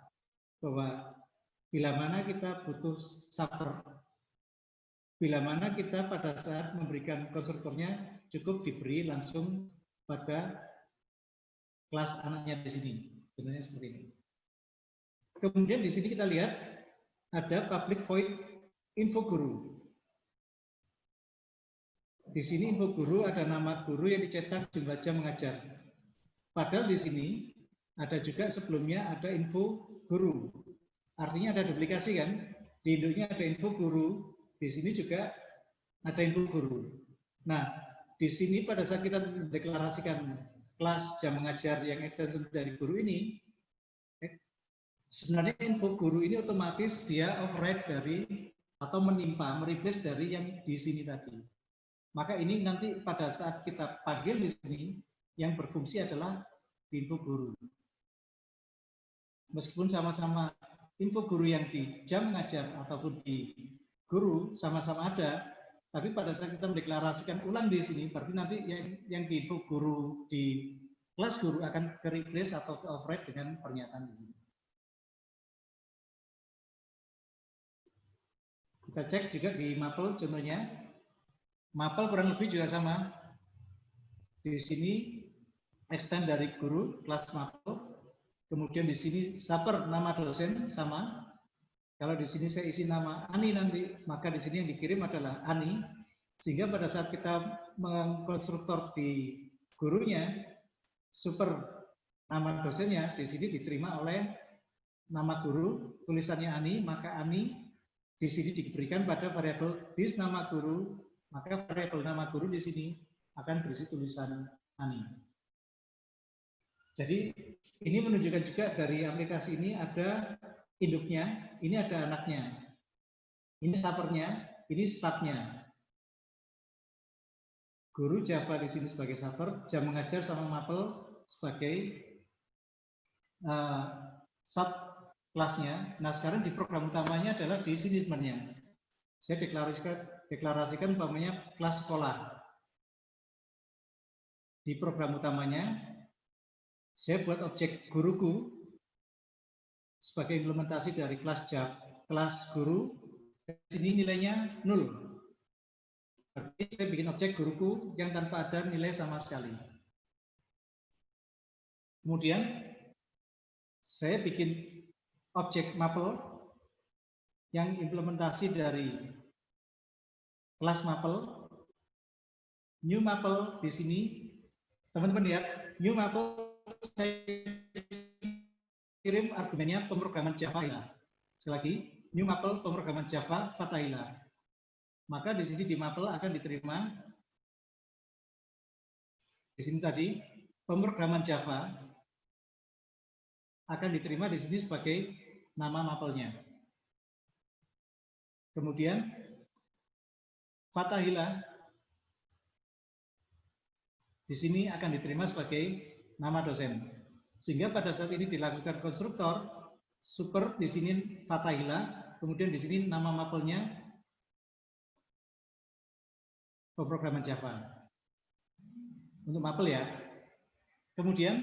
bahwa bila mana kita butuh saper, bila mana kita pada saat memberikan konstruktornya cukup diberi langsung pada kelas anaknya di sini. Sebenarnya seperti ini. Kemudian di sini kita lihat ada public void info guru. Di sini info guru ada nama guru yang dicetak jumlah jam mengajar. Padahal di sini ada juga sebelumnya ada info guru. Artinya ada duplikasi kan? Di induknya ada info guru, di sini juga ada info guru. Nah, di sini pada saat kita mendeklarasikan kelas jam mengajar yang extension dari guru ini, sebenarnya info guru ini otomatis dia override dari atau menimpa, mereplace dari yang di sini tadi. Maka ini nanti pada saat kita panggil di sini, yang berfungsi adalah info guru. Meskipun sama-sama info guru yang di jam mengajar ataupun di guru sama-sama ada, tapi pada saat kita mendeklarasikan ulang di sini, berarti nanti yang di info guru di kelas guru akan ke replace atau ke override dengan pernyataan di sini. Kita cek juga di mapel contohnya. Mapel kurang lebih juga sama. Di sini extend dari guru kelas mapel. Kemudian di sini subper nama dosen sama. Kalau di sini saya isi nama Ani nanti, maka di sini yang dikirim adalah Ani. Sehingga pada saat kita mengkonstruktor di gurunya, super nama dosennya di sini diterima oleh nama guru, tulisannya Ani, maka Ani di sini diberikan pada variabel this nama guru, maka variabel nama guru di sini akan berisi tulisan Ani. Jadi ini menunjukkan juga dari aplikasi ini ada induknya, ini ada anaknya. Ini subpernya, ini stafnya. Guru Java di sini sebagai subper, jam mengajar sama mapel sebagai sub kelasnya. Nah, sekarang di program utamanya adalah di sini sebenarnya. Saya deklarasikan umpamanya kelas sekolah. Di program utamanya, saya buat objek guruku sebagai implementasi dari kelas guru. Di sini nilainya 0. Berarti saya bikin objek guruku yang tanpa ada nilai sama sekali. Kemudian saya bikin objek mapel yang implementasi dari kelas mapel, new mapel di sini, teman-teman lihat, new mapel saya kirim argumennya pemrograman Java. Sekali lagi, new mapel pemrograman Java Fatahila. Maka di sini di mapel akan diterima di sini tadi pemrograman Java akan diterima di sini sebagai nama mapelnya. Kemudian Fatahila di sini akan diterima sebagai nama dosen. Sehingga pada saat ini dilakukan konstruktor super di sini Fatahila, kemudian di sini nama mapelnya pemrograman Java. Untuk mapel ya. Kemudian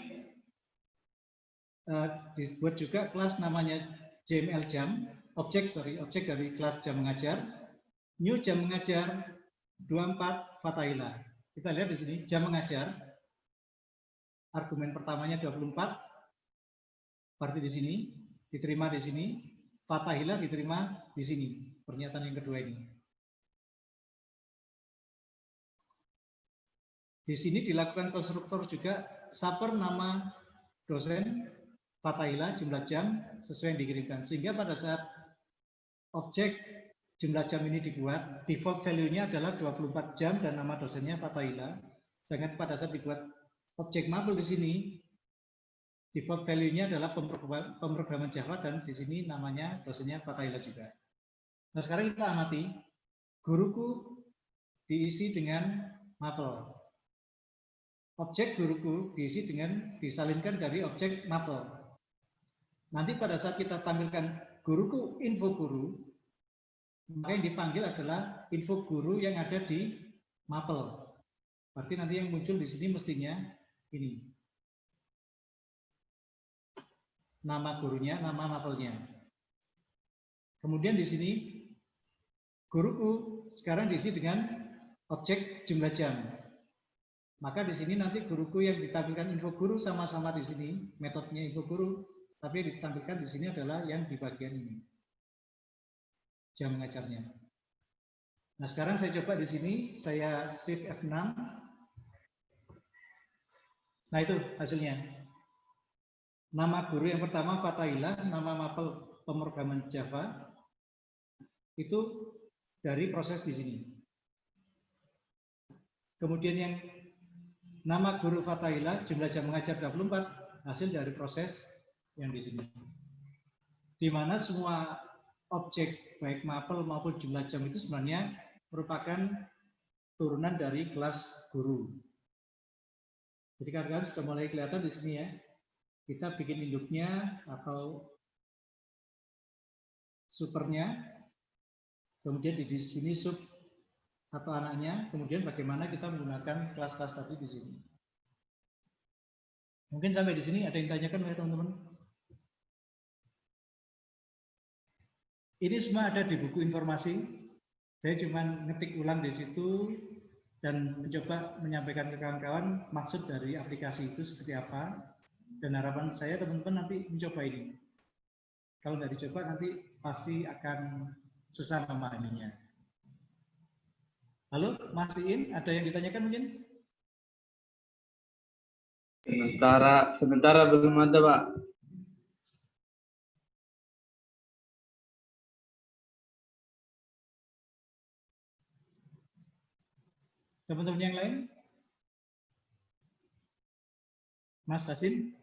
dibuat juga kelas namanya JML jam, objek dari kelas jam mengajar, new jam mengajar 24 Fatahila. Kita lihat di sini jam mengajar, argumen pertamanya 24, berarti di sini diterima di sini, Fatahila diterima di sini, pernyataan yang kedua ini. Di sini dilakukan konstruktor juga subper nama dosen Fatahila jumlah jam sesuai yang dikirimkan. Sehingga pada saat objek jumlah jam ini dibuat, default value-nya adalah 24 jam dan nama dosennya Fatahila. Sedangkan pada saat dibuat objek mapel di sini, default value-nya adalah pemrograman Java dan di sini namanya dosennya Fatahila juga. Nah, sekarang kita amati guruku diisi dengan mapel. Objek guruku diisi dengan disalinkan dari objek mapel. Nanti pada saat kita tampilkan guruku info guru, maka yang dipanggil adalah info guru yang ada di mapel. Berarti nanti yang muncul di sini mestinya ini. Nama gurunya, nama mapelnya. Kemudian di sini guruku sekarang diisi dengan objek jumlah jam. Maka di sini nanti guruku yang ditampilkan info guru sama-sama di sini, metodenya info guru, tapi yang ditampilkan di sini adalah yang di bagian ini. Jam mengajarnya. Nah, sekarang saya coba di sini, saya shift F6. Nah, itu hasilnya. Nama guru yang pertama Fatahila, nama mapel pemrograman Java, itu dari proses di sini. Kemudian yang nama guru Fathaillah, jumlah jam mengajar 24, hasil dari proses yang di sini. Di mana semua objek, baik mapel maupun jumlah jam itu sebenarnya merupakan turunan dari kelas guru. Jadi kawan-kawan sudah mulai kelihatan di sini ya. Kita bikin induknya atau supernya, kemudian di sini sub atau anaknya, kemudian bagaimana kita menggunakan kelas-kelas tadi di sini. Mungkin sampai di sini ada yang tanyakan ya teman-teman? Ini semua ada di buku informasi. Saya cuma ngetik ulang di situ dan mencoba menyampaikan ke kawan-kawan maksud dari aplikasi itu seperti apa. Dan harapan saya teman-teman nanti mencoba ini. Kalau nggak dicoba nanti pasti akan susah memahaminya. Halo, Mas Iin, ada yang ditanyakan mungkin?
Sementara belum ada, Pak.
Teman-teman yang lain? Mas Hasin?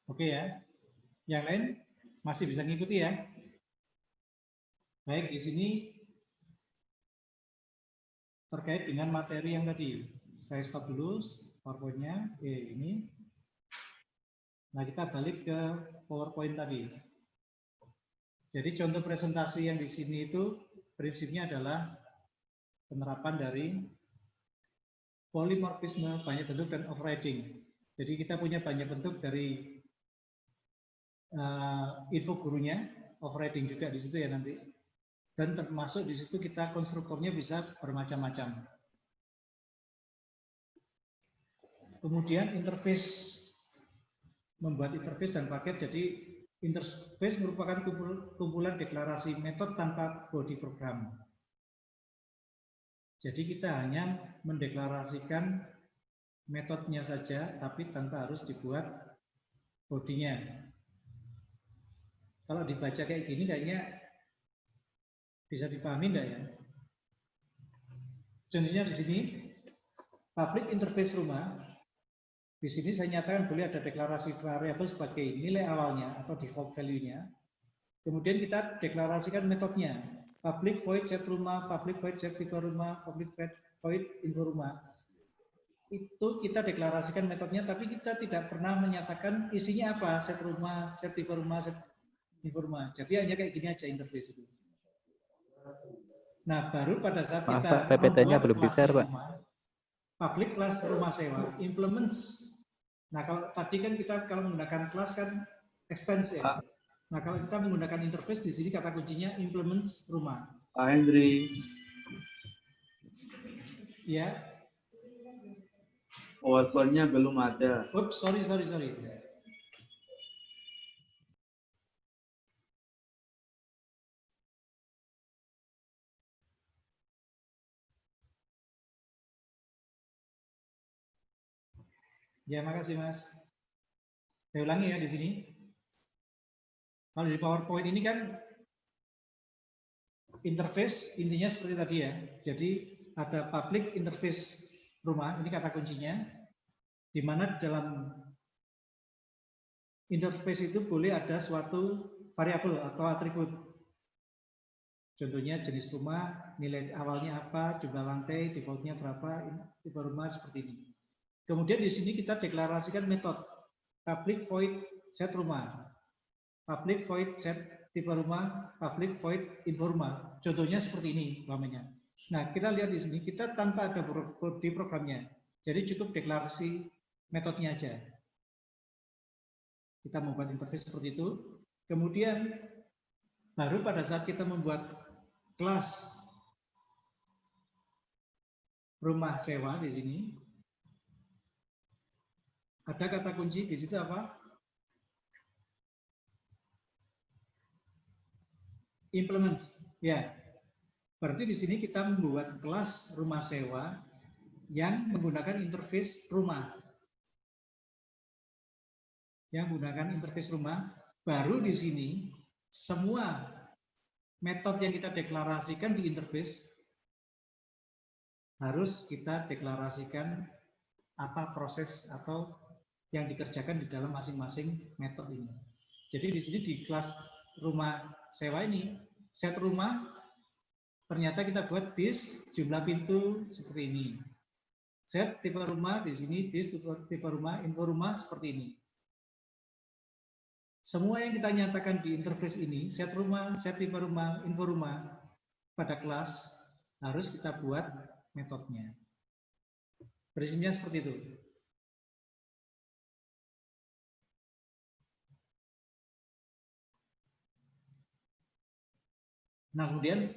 Oke ya. Yang lain masih bisa ngikuti ya. Baik, di sini terkait dengan materi yang tadi. Saya stop dulu PowerPoint-nya. Ini. Nah, kita balik ke PowerPoint tadi. Jadi contoh presentasi yang di sini itu prinsipnya adalah penerapan dari polimorfisme banyak bentuk dan overriding. Jadi kita punya banyak bentuk dari info gurunya, overriding juga di situ ya nanti. Dan termasuk di situ kita konstruktornya bisa bermacam-macam. Kemudian interface, membuat interface dan paket. Jadi interface merupakan kumpulan deklarasi metode tanpa body program. Jadi kita hanya mendeklarasikan metodenya saja, tapi tanpa harus dibuat bodinya. Kalau dibaca kayak gini kayaknya bisa dipahami enggak ya? Contohnya di sini public interface rumah. Di sini saya nyatakan boleh ada deklarasi variabel sebagai nilai awalnya atau default value-nya. Kemudian kita deklarasikan metodenya. Public void set rumah, public void set tipe rumah, public void info rumah. Itu kita deklarasikan metodenya, tapi kita tidak pernah menyatakan isinya apa, set rumah, set tipe rumah, set info rumah. Jadi hanya kayak gini aja interface itu. Nah, baru pada saat kita
PPT-nya belum bisa, Pak.
Public class rumah sewa, implements. Nah, kalau tadi kan kita kalau menggunakan kelas kan extends ya. Nah, kalau kita menggunakan interface di sini kata kuncinya implements rumah.
Pak Hendri.
Ya.
PowerPoint-nya belum ada.
Oops, sorry. Ya, makasih Mas. Saya ulangi ya di sini. Kalau di PowerPoint ini kan interface intinya seperti tadi ya. Jadi ada public interface rumah, ini kata kuncinya, di mana dalam interface itu boleh ada suatu variabel atau atribut. Contohnya jenis rumah, nilai awalnya apa, jumlah lantai, defaultnya berapa, tipe rumah seperti ini. Kemudian di sini kita deklarasikan metode public void set rumah, public void set tipe rumah, public void info rumah. Contohnya seperti ini umpamanya. Nah, kita lihat di sini kita tanpa ada body programnya. Jadi cukup deklarasi metodenya aja. Kita membuat interface seperti itu. Kemudian baru pada saat kita membuat kelas rumah sewa di sini, ada kata kunci di situ apa? Implements. Ya. Berarti di sini kita membuat kelas rumah sewa yang menggunakan interface rumah. Yang menggunakan interface rumah, baru di sini semua metode yang kita deklarasikan di interface harus kita deklarasikan apa proses atau yang dikerjakan di dalam masing-masing metode ini. Jadi di sini di kelas rumah sewa ini, set rumah ternyata kita buat dis jumlah pintu seperti ini. Set tipe rumah di sini, dis tipe rumah, info rumah seperti ini. Semua yang kita nyatakan di interface ini, set rumah, set tipe rumah, info rumah, pada kelas harus kita buat metodenya. Prinsipnya seperti itu. Nah, kemudian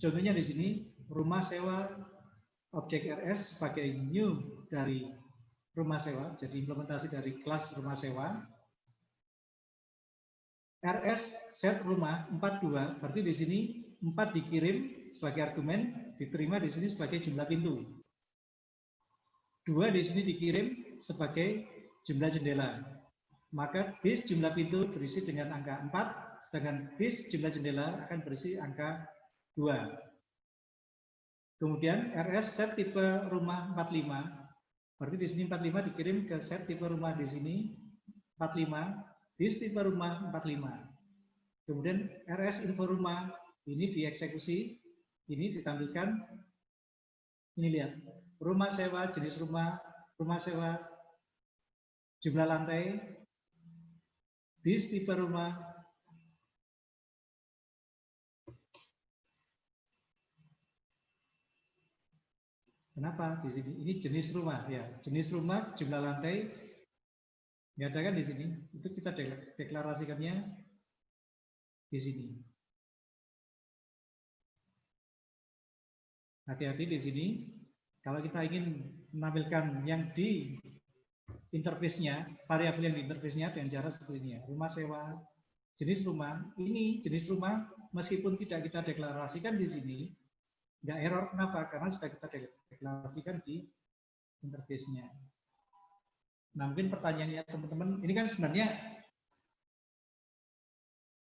contohnya di sini rumah sewa objek RS sebagai new dari rumah sewa, jadi implementasi dari kelas rumah sewa. RS set rumah 42, berarti di sini 4 dikirim sebagai argumen, diterima di sini sebagai jumlah pintu. 2 di sini dikirim sebagai jumlah jendela. Maka dis jumlah pintu berisi dengan angka 4, sedangkan dis jumlah jendela akan berisi angka 2. Kemudian RS set tipe rumah 45, berarti di sini 45 dikirim ke set tipe rumah di sini 45. Dis tipe rumah 45. Kemudian RS info rumah ini dieksekusi, ini ditampilkan. Ini lihat, rumah sewa, jenis rumah sewa, jumlah lantai, dis tipe rumah. Kenapa di sini? Ini jenis rumah ya, jenis rumah, jumlah lantai. Nggak ada kan di sini? Itu kita deklarasikannya di sini. Hati-hati di sini. Kalau kita ingin menampilkan yang di interface-nya, variabel yang di interface-nya dengan cara seperti ini ya. Rumah sewa, jenis rumah. Ini jenis rumah meskipun tidak kita deklarasikan di sini, nggak error. Kenapa? Karena sudah kita deklarasikan di interface-nya. Nah, mungkin pertanyaannya teman-teman, ini kan sebenarnya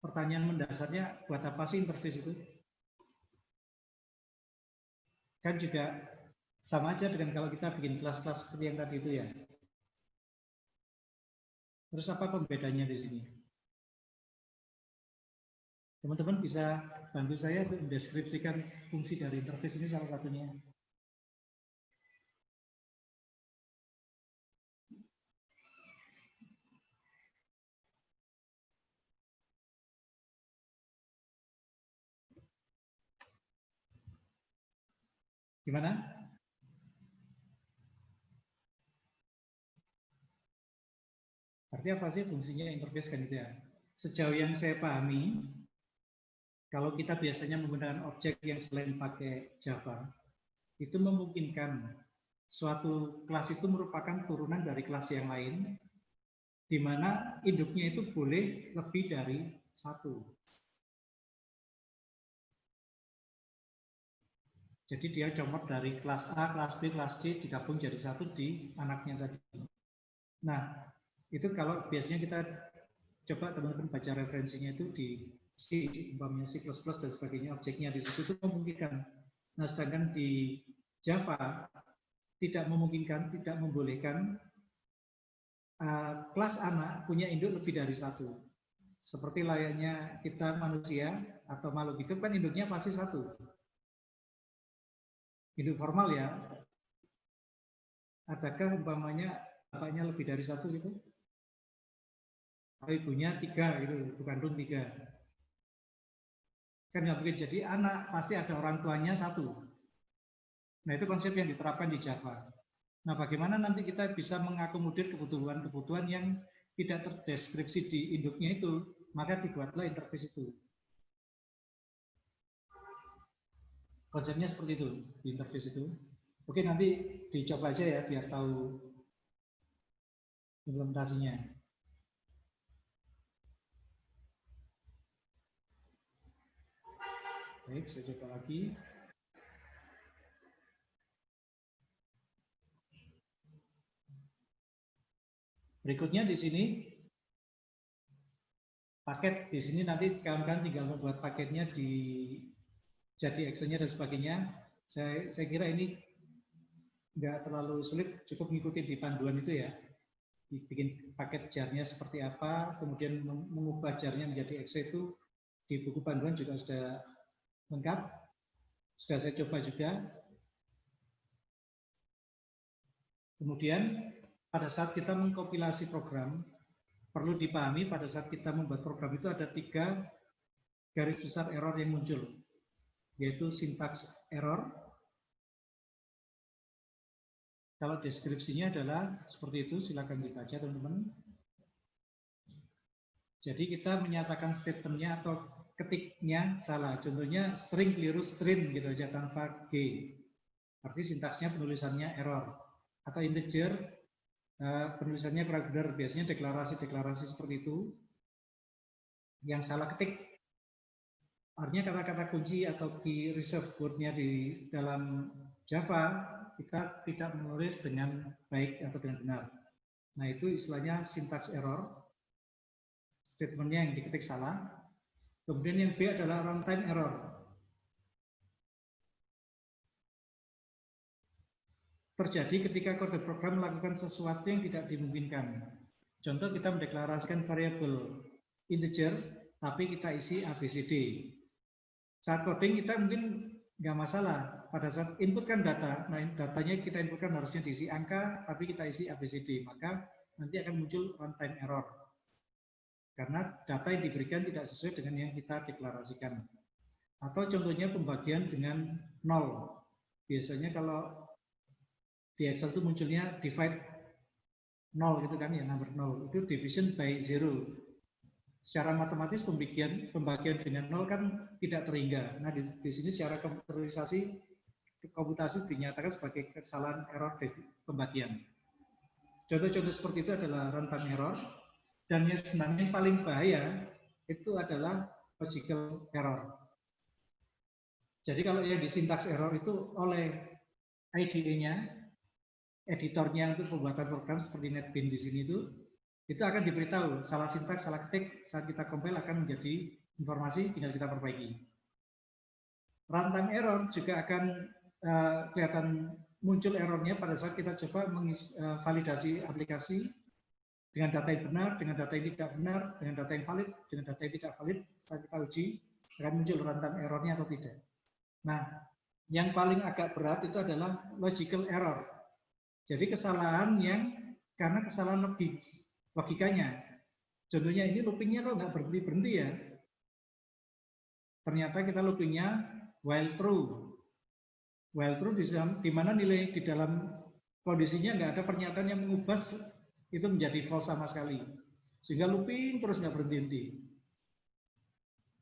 pertanyaan mendasarnya, buat apa sih interface itu? Kan juga sama aja dengan kalau kita bikin kelas-kelas seperti yang tadi itu ya. Terus apa pembedanya di sini? Teman-teman bisa bantu saya untuk mendeskripsikan fungsi dari interface ini salah satunya. Gimana? Artinya apa sih fungsinya interface kan itu ya? Sejauh yang saya pahami, kalau kita biasanya menggunakan objek yang selain pakai Java, itu memungkinkan suatu kelas itu merupakan turunan dari kelas yang lain, di mana induknya itu boleh lebih dari satu. Jadi dia comot dari kelas A, kelas B, kelas C digabung jadi satu di anaknya tadi. Nah, itu kalau biasanya kita coba teman-teman baca referensinya itu di C, umpamanya C++ dan sebagainya, objeknya di situ itu memungkinkan. Nah, sedangkan di Java tidak memungkinkan, tidak membolehkan kelas anak punya induk lebih dari satu. Seperti layaknya kita manusia atau makhluk hidup kan induknya pasti satu. Induk formal ya. Adakah umpamanya bapaknya lebih dari satu gitu? Atau ibunya 3 gitu, bukan kandung 3. Kan nggak mungkin, jadi anak pasti ada orang tuanya 1. Nah, itu konsep yang diterapkan di Java. Nah, bagaimana nanti kita bisa mengakomodir kebutuhan-kebutuhan yang tidak terdeskripsi di induknya itu, maka dibuatlah interface itu. Konsepnya seperti itu, di interface itu. Oke, nanti dicoba aja ya, biar tahu implementasinya. Baik, saya coba lagi. Berikutnya di sini, paket di sini nanti kawan-kawan tinggal membuat paketnya di jadi actionnya dan sebagainya. Saya kira ini nggak terlalu sulit, cukup ngikutin di panduan itu ya. Bikin paket jarnya seperti apa, kemudian mengubah jarnya menjadi exe itu di buku panduan juga sudah lengkap. Sudah saya coba juga. Kemudian pada saat kita mengkompilasi program, perlu dipahami pada saat kita membuat program itu ada 3 garis besar error yang muncul, yaitu syntax error. Kalau deskripsinya adalah seperti itu, silakan dibaca teman-teman. Jadi kita menyatakan statementnya atau ketiknya salah. Contohnya string keliru string gitu aja tanpa G. Arti sintaksnya penulisannya error. Atau integer penulisannya kurang benar, biasanya deklarasi-deklarasi seperti itu yang salah ketik. Artinya kata-kata kunci atau key reserve word-nya di dalam Java kita tidak menulis dengan baik atau dengan benar. Nah, itu istilahnya syntax error. Statementnya yang diketik salah. Kemudian yang B adalah runtime error. Terjadi ketika kode program melakukan sesuatu yang tidak dimungkinkan. Contoh, kita mendeklarasikan variabel integer, tapi kita isi ABCD. Saat coding kita mungkin nggak masalah. Pada saat inputkan data, nah datanya kita inputkan harusnya diisi angka, tapi kita isi ABCD. Maka nanti akan muncul runtime error. Karena data yang diberikan tidak sesuai dengan yang kita deklarasikan. Atau contohnya pembagian dengan 0. Biasanya kalau di Excel itu munculnya divide 0 gitu kan ya, number 0. Itu division by 0. Secara matematis pembagian dengan 0 kan tidak terhingga. Nah, di sini secara komputasi dinyatakan sebagai kesalahan error pembagian. Contoh-contoh seperti itu adalah runtime error. Dan yang sebenarnya yang paling bahaya itu adalah logical error. Jadi kalau yang di syntax error itu oleh IDE-nya, editornya untuk pembuatan program seperti NetBeans di sini itu akan diberitahu salah sintaks, salah ketik, saat kita compile akan menjadi informasi, tinggal kita perbaiki. Runtime error juga akan kelihatan muncul errornya pada saat kita coba validasi aplikasi dengan data yang benar, dengan data yang tidak benar, dengan data yang valid, dengan data yang tidak valid. Saat kita uji akan muncul runtime errornya atau tidak. Nah, yang paling agak berat itu adalah logical error. Jadi kesalahan yang karena kesalahan logikanya. Contohnya ini loopingnya kok nggak berhenti-berhenti ya. Ternyata kita loopingnya while true. While true di mana nilai di dalam kondisinya nggak ada pernyataan yang mengubah itu menjadi false sama sekali. Sehingga looping terus nggak berhenti-henti.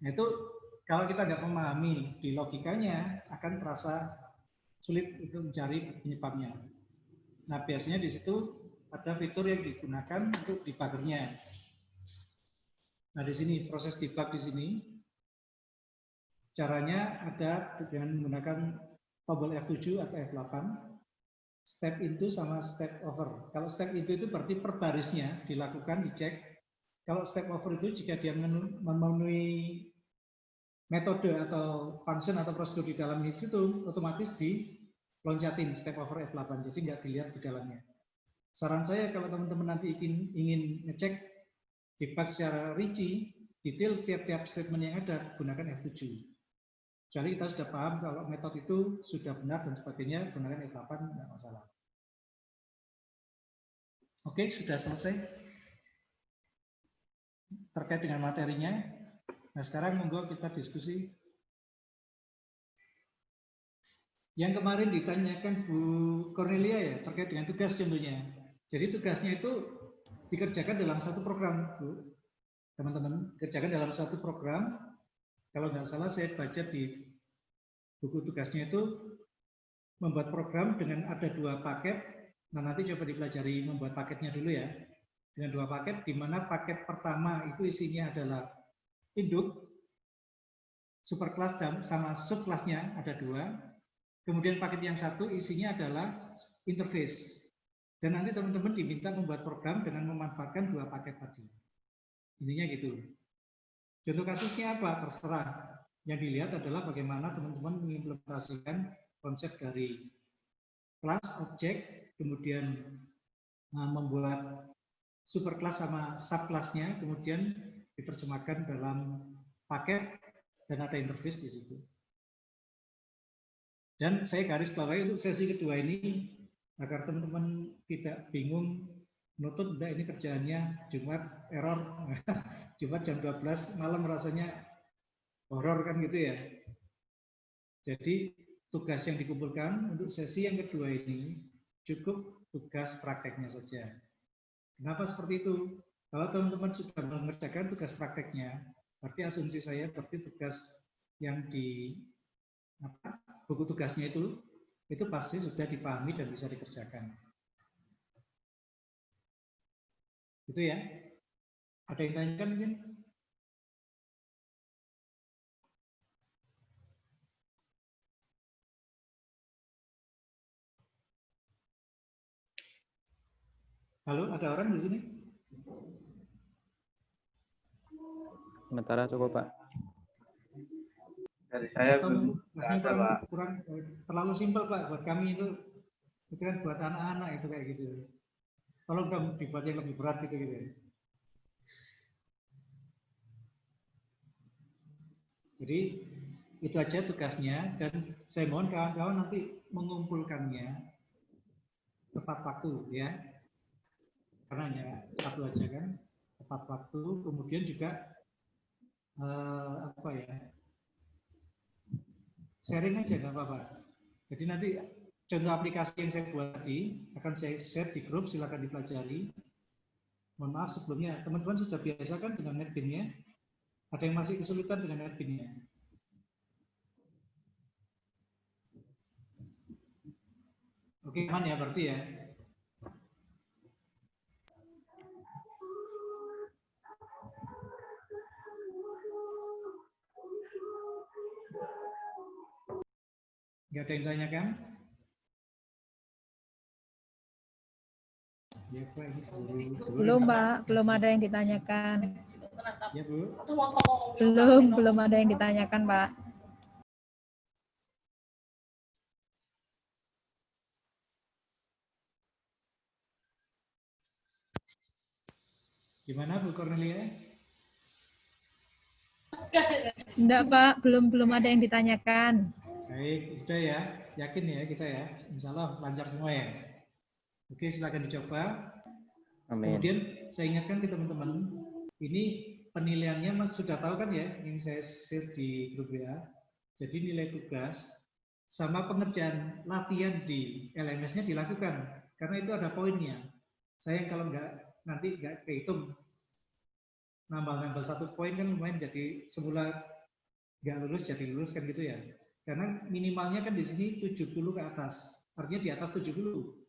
Nah, itu kalau kita nggak memahami di logikanya akan terasa sulit untuk mencari penyebabnya. Nah, biasanya di situ ada fitur yang digunakan untuk debuggernya. Nah, di sini proses debug di sini caranya ada dengan menggunakan tombol F7 atau F8, step into sama step over. Kalau step into itu berarti per barisnya dilakukan, dicek. Kalau step over itu jika dia memenuhi metode atau function atau prosedur di dalam itu otomatis diloncatin step over F8, jadi nggak dilihat di dalamnya. Saran saya kalau teman-teman nanti ingin ngecek debug secara rinci, detail tiap-tiap statement yang ada, gunakan F7. Jadi kita sudah paham kalau metode itu sudah benar dan sebagainya, gunakan F8, nggak masalah. Oke, sudah selesai terkait dengan materinya. Nah, sekarang monggo kita diskusi. Yang kemarin ditanyakan Bu Cornelia ya, terkait dengan tugas contohnya. Jadi tugasnya itu dikerjakan dalam satu program, Bu. Teman-teman, kerjakan dalam satu program. Kalau nggak salah saya baca di buku tugasnya itu membuat program dengan ada 2 paket. Nah, nanti coba dipelajari membuat paketnya dulu ya. Dengan 2 paket, di mana paket pertama itu isinya adalah induk, superclass dan sama subclassnya ada 2. Kemudian paket yang satu isinya adalah interface. Dan nanti teman-teman diminta membuat program dengan memanfaatkan 2 paket tadi. Intinya gitu. Contoh kasusnya apa? Terserah. Yang dilihat adalah bagaimana teman-teman mengimplementasikan konsep dari kelas, objek, kemudian membuat superclass sama subclassnya, kemudian diterjemahkan dalam paket dan ada interface di situ. Dan saya garis bawahi untuk sesi kedua ini agar teman-teman tidak bingung, nutut enggak ini kerjaannya Jumat error, Jumat jam 12 malam rasanya horor kan gitu ya. Jadi tugas yang dikumpulkan untuk sesi yang kedua ini cukup tugas prakteknya saja. Kenapa seperti itu? Kalau teman-teman sudah mengerjakan tugas prakteknya, berarti asumsi saya berarti tugas yang di buku tugasnya itu pasti sudah dipahami dan bisa dikerjakan. Itu ya. Ada yang tanyakan mungkin? Halo, ada orang di sini?
Sementara cukup, Pak.
Dari saya
Masih kurang terlalu simpel, Pak. Buat kami itu kan buat anak-anak itu kayak gitu. Tolong dong dibuat yang lebih berat gitu. Jadi itu aja tugasnya, dan saya mohon kawan-kawan nanti mengumpulkannya tepat waktu ya. Karena hanya satu aja kan, tepat waktu. Kemudian juga sharing aja nggak apa-apa. Jadi nanti contoh aplikasi yang saya buat tadi akan saya share di grup, silakan dipelajari. Mohon maaf sebelumnya, teman-teman sudah biasa kan dengan NetBeans-nya? Ada yang masih kesulitan dengan NetBeans-nya? Oke, aman ya berarti ya. Nggak ada yang tanyakan? Ya, Pak,
Belum, Pak. Belum ada yang ditanyakan.
Ya, Bu.
Belum ada yang ditanyakan, Pak.
Gimana, Bu Cornelia?
Enggak, Pak. Belum ada yang ditanyakan.
Baik, sudah ya. Yakin ya kita ya. Insya Allah lancar semua ya. Oke, silakan dicoba.
Amin.
Kemudian saya ingatkan ke teman-teman, ini penilaiannya Mas sudah tahu kan ya, yang saya share di grup ya. Jadi nilai tugas sama pengerjaan latihan di LMS-nya dilakukan, karena itu ada poinnya. Saya kalau nanti nggak kehitung nambah satu poin kan lumayan, jadi semula nggak lulus jadi lulus kan gitu ya. Karena minimalnya kan di sini 70 ke atas, artinya di atas 70.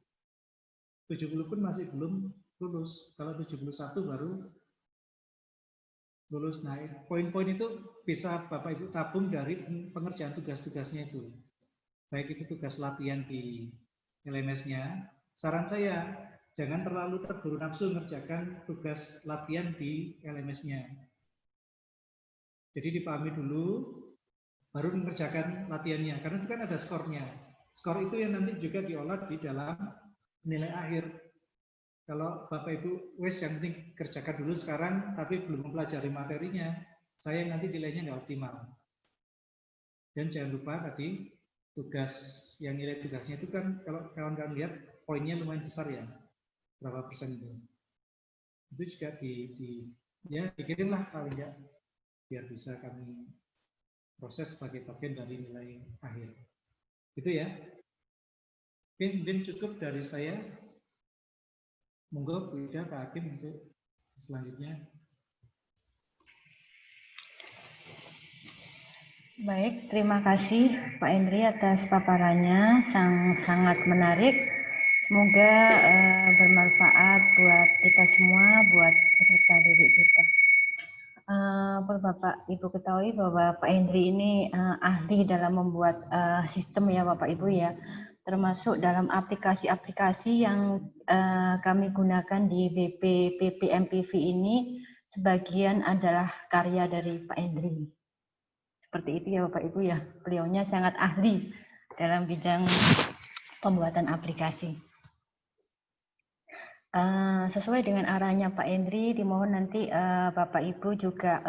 70 pun masih belum lulus. Kalau 71 baru lulus. Nah, poin-poin itu bisa Bapak Ibu tabung dari pengerjaan tugas-tugasnya itu. Baik itu tugas latihan di LMS-nya. Saran saya, jangan terlalu terburu nafsu mengerjakan tugas latihan di LMS-nya. Jadi dipahami dulu, baru mengerjakan latihannya. Karena itu kan ada skornya. Skor itu yang nanti juga diolah di dalam nilai akhir. Kalau Bapak Ibu yang penting kerjakan dulu sekarang, tapi belum mempelajari materinya, saya nanti nilainya nggak optimal. Dan jangan lupa tadi tugas yang nilai tugasnya itu kan kalau kawan-kawan lihat poinnya lumayan besar ya, berapa persen itu. Itu juga ya dikirimlah kalau enggak, biar bisa kami proses sebagai bagian dari nilai akhir. Itu ya. Mungkin cukup dari saya. Monggo Bu Ida, Pak Hakim untuk selanjutnya.
Baik, terima kasih Pak Endri atas paparannya, sangat menarik. Semoga bermanfaat buat kita semua, buat peserta didik kita. Perlu Bapak Ibu ketahui bahwa Pak Endri ini ahli dalam membuat sistem ya Bapak Ibu ya, termasuk dalam aplikasi-aplikasi yang kami gunakan di BPPMPV ini, sebagian adalah karya dari Pak Endri. Seperti itu ya Bapak Ibu ya, beliaunya sangat ahli dalam bidang pembuatan aplikasi. Sesuai dengan arahnya Pak Endri, dimohon nanti Bapak Ibu juga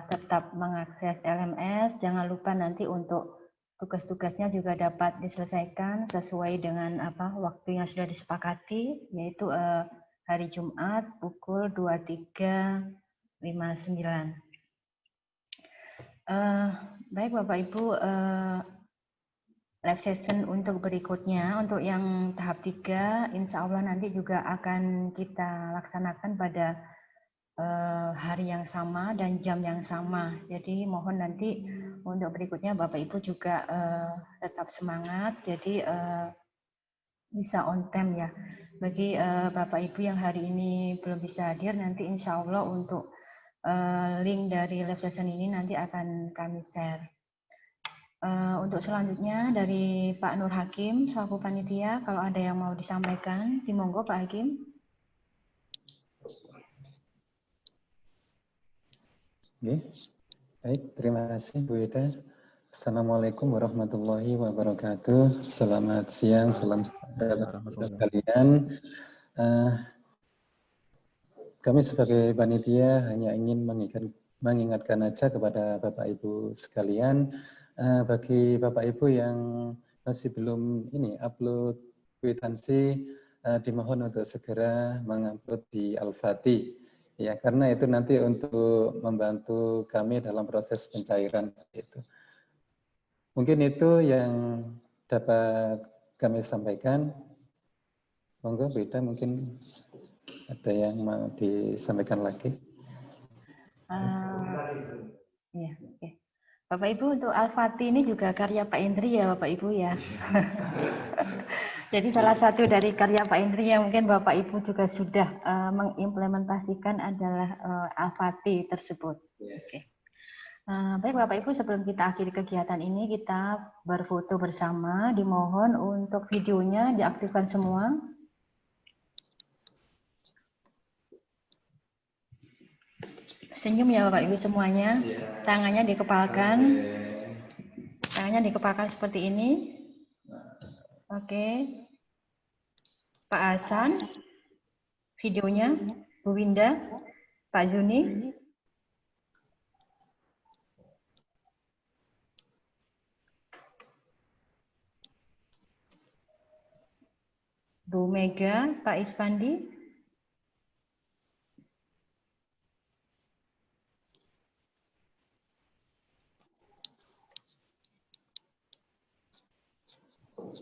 tetap mengakses LMS. Jangan lupa nanti untuk tugas-tugasnya juga dapat diselesaikan sesuai dengan waktu yang sudah disepakati, yaitu hari Jumat pukul 23.59. Baik Bapak Ibu, live session untuk berikutnya, untuk yang tahap 3, insya Allah nanti juga akan kita laksanakan pada hari yang sama dan jam yang sama. Jadi mohon nanti untuk berikutnya Bapak Ibu juga tetap semangat, jadi bisa on time ya. Bagi Bapak Ibu yang hari ini belum bisa hadir, nanti insya Allah untuk link dari live session ini nanti akan kami share. Untuk selanjutnya dari Pak Nur Hakim selaku panitia, kalau ada yang mau disampaikan, dimonggo Pak Hakim.
Oke, baik, terima kasih Bu Ida. Assalamualaikum warahmatullahi wabarakatuh. Selamat siang, salam sejahtera sekalian. Kami sebagai panitia hanya ingin mengingatkan aja kepada Bapak Ibu sekalian, bagi Bapak Ibu yang masih belum upload kwitansi, dimohon untuk segera mengupload di Al-Fati, ya, karena itu nanti untuk membantu kami dalam proses pencairan itu. Mungkin itu yang dapat kami sampaikan. Monggo beda mungkin ada yang mau disampaikan lagi.
Ya, oke. Bapak Ibu, untuk Al-Fati ini juga karya Pak Indri ya Bapak Ibu ya. Jadi salah satu dari karya Pak Indri yang mungkin Bapak Ibu juga sudah mengimplementasikan adalah Al-Fati tersebut. Oke. Baik Bapak Ibu, sebelum kita akhiri kegiatan ini, kita berfoto bersama. Dimohon untuk videonya diaktifkan semua. Senyum ya Bapak Ibu semuanya. Tangannya dikepalkan. Tangannya dikepalkan seperti ini. Oke. Pak Hasan, videonya. Bu Winda, Pak Juni. Bu Mega, Pak Ispandi.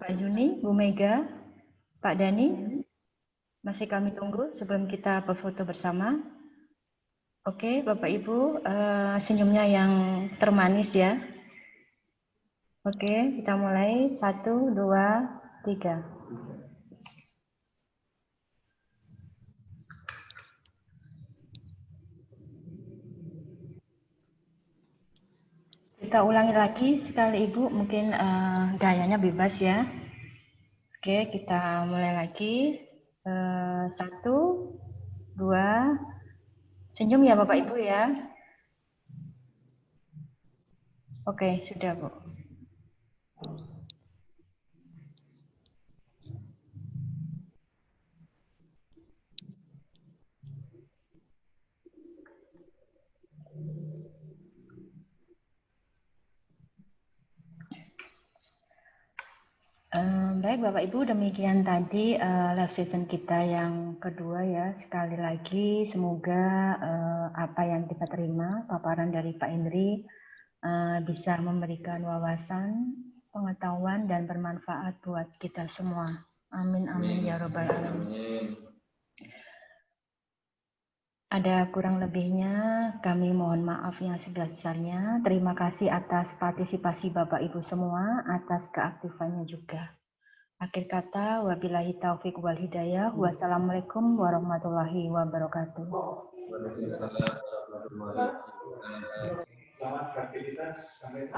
Pak Juni, Bu Mega, Pak Dani, masih kami tunggu sebelum kita berfoto bersama. Oke, Bapak Ibu, senyumnya yang termanis ya. Oke, kita mulai. 1, 2, 3. Kita ulangi lagi sekali Ibu, mungkin gayanya bebas ya. Oke, kita mulai lagi. 1, 2, senyum ya Bapak Ibu ya. Oke, sudah Bu. Baik Bapak Ibu, demikian tadi live session kita yang kedua ya. Sekali lagi semoga apa yang kita terima, paparan dari Pak Indri bisa memberikan wawasan, pengetahuan dan bermanfaat buat kita semua. Amin amin ya robbal alamin. Ada kurang lebihnya, kami mohon maaf yang sebesar-besarnya. Terima kasih atas partisipasi Bapak Ibu semua, atas keaktifannya juga. Akhir kata, wabillahi taufiq wal hidayah. Wassalamualaikum warahmatullahi wabarakatuh.
Selamat beraktivitas sampai